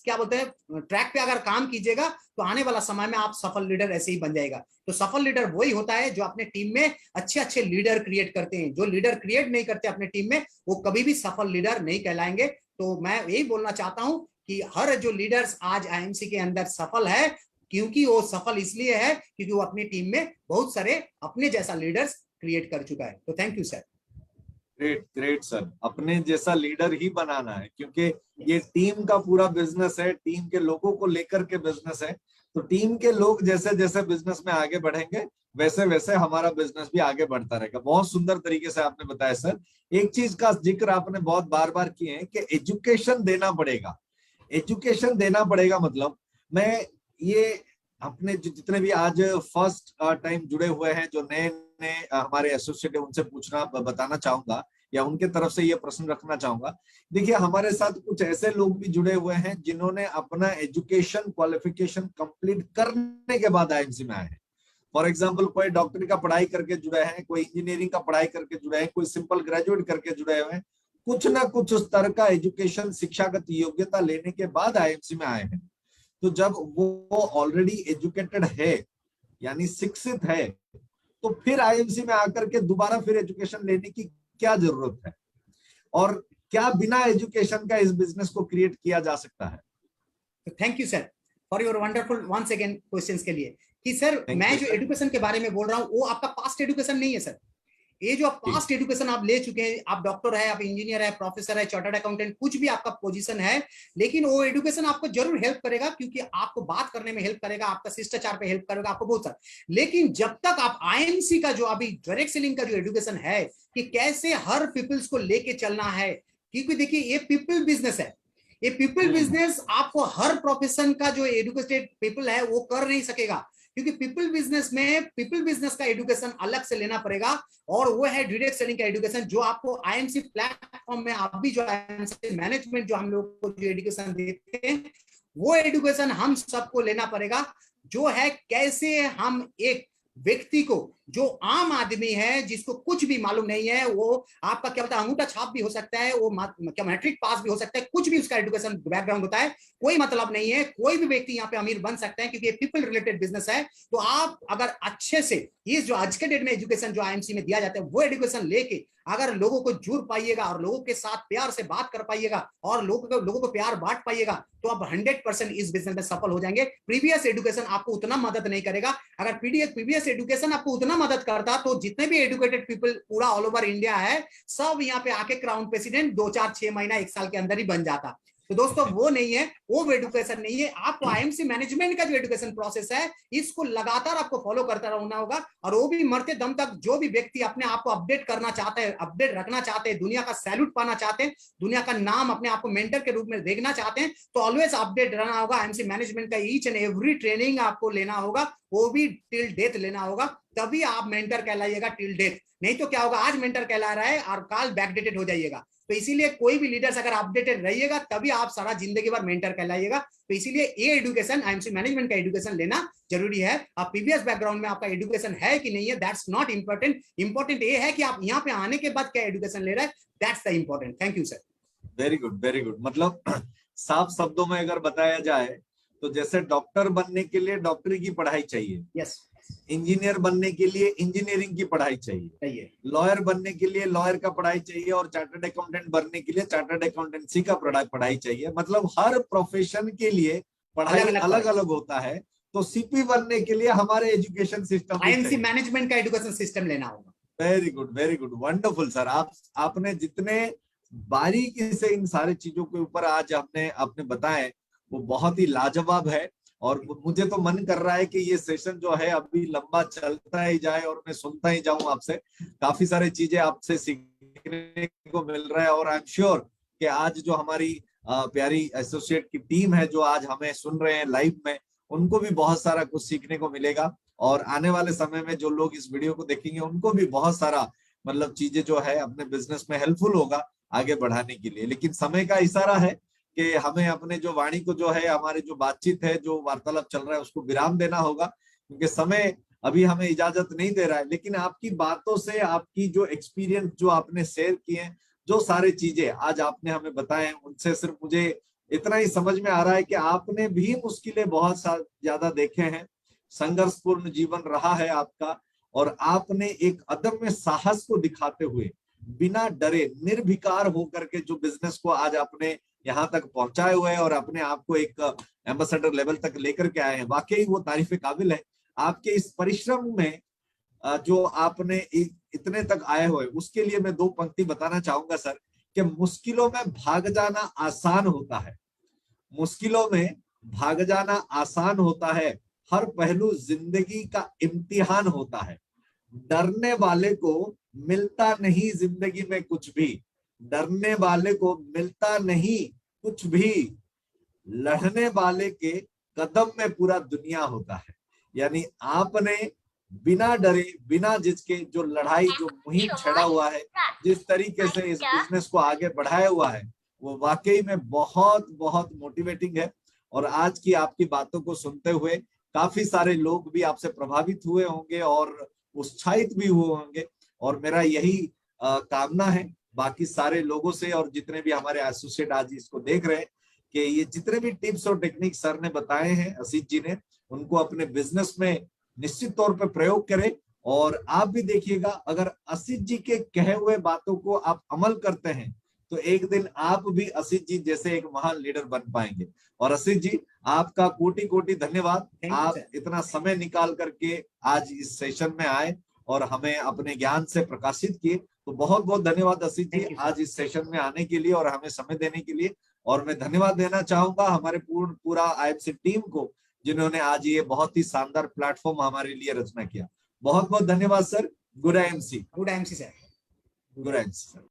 क्या बोलते हैं ट्रैक पे अगर काम कीजिएगा तो आने वाला समय में आप सफल लीडर ऐसे ही बन जाएगा। तो सफल लीडर वही होता है जो अपने टीम में अच्छे अच्छे लीडर क्रिएट करते हैं। जो लीडर क्रिएट नहीं करते अपने टीम में, वो कभी भी सफल लीडर नहीं कहलाएंगे। तो मैं यही बोलना चाहता हूं कि हर जो लीडर्स आज आईएमसी के अंदर सफल है, क्योंकि वो सफल इसलिए है क्योंकि वो अपनी टीम में बहुत सारे अपने जैसा लीडर्स क्रिएट कर चुका है। तो thank you sir. Great great sir, अपने जैसा लीडर ही बनाना है, क्योंकि ये टीम का पूरा बिजनेस है, टीम के लोगों को लेकर के बिजनेस है। तो टीम के लोग जैसे जैसे बिजनेस में आगे बढ़ेंगे, वैसे वैसे हमारा बिजनेस भी आगे बढ़ता रहेगा। बहुत सुंदर तरीके से आपने बताया सर। एक चीज का जिक्र आपने बहुत बार बार किए हैं कि एजुकेशन देना पड़ेगा। एजुकेशन देना पड़ेगा मतलब, मैं ये अपने जितने भी आज फर्स्ट टाइम जुड़े हुए हैं, जो नए नए हमारे एसोसिएट है, उनसे पूछना बताना चाहूंगा या उनके तरफ से ये प्रश्न रखना चाहूंगा। देखिए, हमारे साथ कुछ ऐसे लोग भी जुड़े हुए हैं जिन्होंने अपना एजुकेशन क्वालिफिकेशन कंप्लीट करने के बाद आईएमसी में आए हैं। फॉर एग्जाम्पल, कोई डॉक्टरी का पढ़ाई करके जुड़े हैं, कोई इंजीनियरिंग का पढ़ाई करके जुड़े हैं, कोई सिंपल ग्रेजुएट करके जुड़े हुए हैं। कुछ ना कुछ उस तरह का एजुकेशन, शिक्षागत योग्यता लेने के बाद आईएमसी में आए हैं। तो जब वो ऑलरेडी एजुकेटेड है, यानी शिक्षित है, तो फिर आईएमसी में आकर के दोबारा फिर एजुकेशन लेने की क्या जरूरत है, और क्या बिना एजुकेशन का इस बिजनेस को क्रिएट किया जा सकता है? Thank you sir for your wonderful once again questions के लिए। कि सर मैं जो एजुकेशन के बारे में बोल रहा हूँ वो आपका पास्ट एजुकेशन नहीं है सर। ये जो पास्ट एजुकेशन आप ले चुके हैं, आप डॉक्टर है, आप इंजीनियर है, प्रोफेसर है, चार्टर्ड अकाउंटेंट, कुछ भी आपका पोजीशन है, लेकिन वो एजुकेशन आपको जरूर हेल्प करेगा, क्योंकि आपको बात करने में हेल्प करेगा, आपका शिष्टाचार पे हेल्प करेगा, आपको बहुत सारा। लेकिन जब तक आप आईएमसी का जो अभी डायरेक्ट सेलिंग का जो एजुकेशन है कि कैसे हर पीपल्स को लेके चलना है, क्योंकि देखिए ये पीपल बिजनेस है। ये पीपल बिजनेस आपको हर प्रोफेशन का जो एजुकेटेड पीपल है वो कर नहीं सकेगा, क्योंकि पीपल बिजनेस में पीपल बिजनेस का एजुकेशन अलग से लेना पड़ेगा, और वो है डायरेक्ट सेलिंग का एजुकेशन, जो आपको आईएमसी प्लेटफॉर्म में आप भी जो आईएमसी मैनेजमेंट जो हम लोग को जो एजुकेशन देते हैं, वो एजुकेशन हम सबको लेना पड़ेगा। जो है कैसे हम एक व्यक्ति को, जो आम आदमी है जिसको कुछ भी मालूम नहीं है, वो आपका क्या होता है अंगूठा छाप भी हो सकता है, वो क्या मैट्रिक पास भी हो सकता है, कुछ भी उसका एजुकेशन बैकग्राउंड होता है, कोई मतलब नहीं है। कोई भी व्यक्ति यहाँ पे अमीर बन सकता है, क्योंकि ये पीपल रिलेटेड बिजनेस है। तो आप अगर अच्छे से ये जो आज के डेट में एजुकेशन जो आईएमसी में दिया जाता है, वो एजुकेशन लेके अगर लोगों को जुड़ पाइएगा और लोगों के साथ प्यार से बात कर पाइएगा और लोगों को प्यार बांट पाइएगा, तो आप 100% इस बिजनेस में सफल हो जाएंगे। प्रीवियस एजुकेशन आपको उतना मदद नहीं करेगा। अगर प्रीवियस एजुकेशन आपको उतना मदद करता तो जितने भी एजुकेटेड पीपल पूरा ऑल ओवर इंडिया है, सब यहाँ पे आके क्राउन प्रेसिडेंट 2-4-6 महीना 1 साल के अंदर ही बन जाता। तो दोस्तों वो नहीं है, वो एजुकेशन नहीं है। आपको आईएमसी मैनेजमेंट का जो एजुकेशन प्रोसेस है, इसको लगातार आपको फॉलो करता रहना होगा, और वो भी मरते दम तक। जो भी व्यक्ति अपने आप को अपडेट करना चाहते हैं, अपडेट रखना चाहते हैं, दुनिया का सैल्यूट पाना चाहते हैं, दुनिया का नाम अपने आप को मेंटर के रूप में देखना चाहते हैं, तो ऑलवेज अपडेट रहना होगा। आईएमसी मैनेजमेंट का ईच एंड एवरी ट्रेनिंग आपको लेना होगा, वो भी टिल डेथ लेना होगा, तभी आप मेंटर कहलाइएगा टिल डेथ। नहीं तो क्या होगा, आज मेंटर कहला रहा है और काल बैकडेटेड हो जाइएगा। तो इसीलिए कोई भी लीडर्स अगर अपडेटेड रहिएगा, तभी आप सारा जिंदगी भर मेंटर कहलाइएगा। तो इसीलिए ये एजुकेशन, आईएमसी मैनेजमेंट का एजुकेशन लेना जरूरी है। आप प्रीवियस बैकग्राउंड में आपका एजुकेशन है कि नहीं है, दैट्स नॉट इंपॉर्टेंट। इंपॉर्टेंट ये है कि आप यहाँ पे आने के बाद क्या एजुकेशन ले रहे हैं, that's the important. Thank you sir. Very good, very good. मतलब साफ शब्दों में अगर बताया जाए तो जैसे डॉक्टर बनने के लिए डॉक्टरी की पढ़ाई चाहिए, यस, इंजीनियर बनने के लिए इंजीनियरिंग की पढ़ाई चाहिए, लॉयर बनने के लिए लॉयर का पढ़ाई चाहिए, और चार्टर्ड अकाउंटेंट बनने के लिए चार्टर्ड अकाउंटेंसी का पढ़ाई चाहिए। मतलब हर प्रोफेशन के लिए पढ़ाई अलग अलग होता है। तो सीपी बनने के लिए हमारे एजुकेशन सिस्टम, आईएमसी मैनेजमेंट का एजुकेशन सिस्टम लेना होगा। Very good, very good, wonderful sir. आपने जितने बारीकी से इन सारी चीजों के ऊपर आज आपने बताए, वो बहुत ही लाजवाब है। और मुझे तो मन कर रहा है कि ये सेशन जो है अभी लंबा चलता ही जाए और मैं सुनता ही जाऊं आपसे। काफी सारी चीजें आपसे सीखने को मिल रहा है, और आई एम श्योर कि आज जो हमारी प्यारी एसोसिएट की टीम है, जो आज हमें सुन रहे हैं लाइव में, उनको भी बहुत सारा कुछ सीखने को मिलेगा। और आने वाले समय में जो लोग इस वीडियो को देखेंगे, उनको भी बहुत सारा मतलब चीजें जो है अपने बिजनेस में हेल्पफुल होगा आगे बढ़ाने के लिए। लेकिन समय का इशारा है कि हमें अपने जो वाणी को जो है, हमारी जो बातचीत है, जो वार्तालाप चल रहा है, उसको विराम देना होगा, क्योंकि समय अभी हमें इजाजत नहीं दे रहा है, लेकिन आपकी बातों से, आपकी जो एक्सपीरियंस जो आपने शेयर किए हैं, जो सारी चीजें आज आपने हमें बताए हैं, उनसे सिर्फ मुझे इतना ही समझ में आ रहा है कि आपने भी मुश्किलें बहुत ज्यादा देखे हैं, संघर्षपूर्ण जीवन रहा है आपका, और आपने एक अदम्य साहस को दिखाते हुए, बिना डरे, निर्विकार होकर के जो बिजनेस को आज आपने यहाँ तक पहुंचाए हुए हैं और अपने आप को एक एम्बेसडर लेवल तक लेकर के आए हैं, वाकई वो तारीफ काबिल है। आपके इस परिश्रम में जो आपने इतने तक आए हुए, उसके लिए मैं 2 पंक्ति बताना चाहूंगा सर, कि मुश्किलों में भाग जाना आसान होता है, मुश्किलों में भाग जाना आसान होता है, हर पहलू जिंदगी का इम्तिहान होता है, डरने वाले को मिलता नहीं जिंदगी में कुछ भी, डरने वाले को मिलता नहीं कुछ भी, लड़ने वाले के कदम में पूरा दुनिया होता है। यानी आपने बिना डरे, बिना झिझके जो लड़ाई, जो मुहिम छेड़ा हुआ है, जिस तरीके से इस बिजनेस को आगे बढ़ाया हुआ है, वो वाकई में बहुत बहुत मोटिवेटिंग है। और आज की आपकी बातों को सुनते हुए काफी सारे लोग भी आपसे प्रभावित हुए होंगे और उत्साहित भी हुए होंगे, और मेरा यही कामना है बाकी सारे लोगों से, और जितने भी हमारे एसोसिएट आज इसको देख रहे हैं, कि ये जितने भी टिप्स और टेक्निक सर ने बताए हैं, असित जी ने, उनको अपने बिजनेस में निश्चित तौर पे प्रयोग करें। और आप भी देखिएगा, अगर असित जी के कहे हुए बातों को आप अमल करते हैं, तो एक दिन आप भी असित जी जैसे एक महान लीडर बन पाएंगे। और असित जी, आपका कोटि कोटि धन्यवाद, आप इतना समय निकाल करके आज इस सेशन में आए और हमें अपने ज्ञान से प्रकाशित किए। तो बहुत बहुत धन्यवाद असित जी आज इस सेशन में आने के लिए और हमें समय देने के लिए। और मैं धन्यवाद देना चाहूंगा हमारे पूरा आईएमसी टीम को, जिन्होंने आज ये बहुत ही शानदार प्लेटफॉर्म हमारे लिए रचना किया। बहुत बहुत धन्यवाद sir. Good IMC. Good IMC sir. Good IMC sir.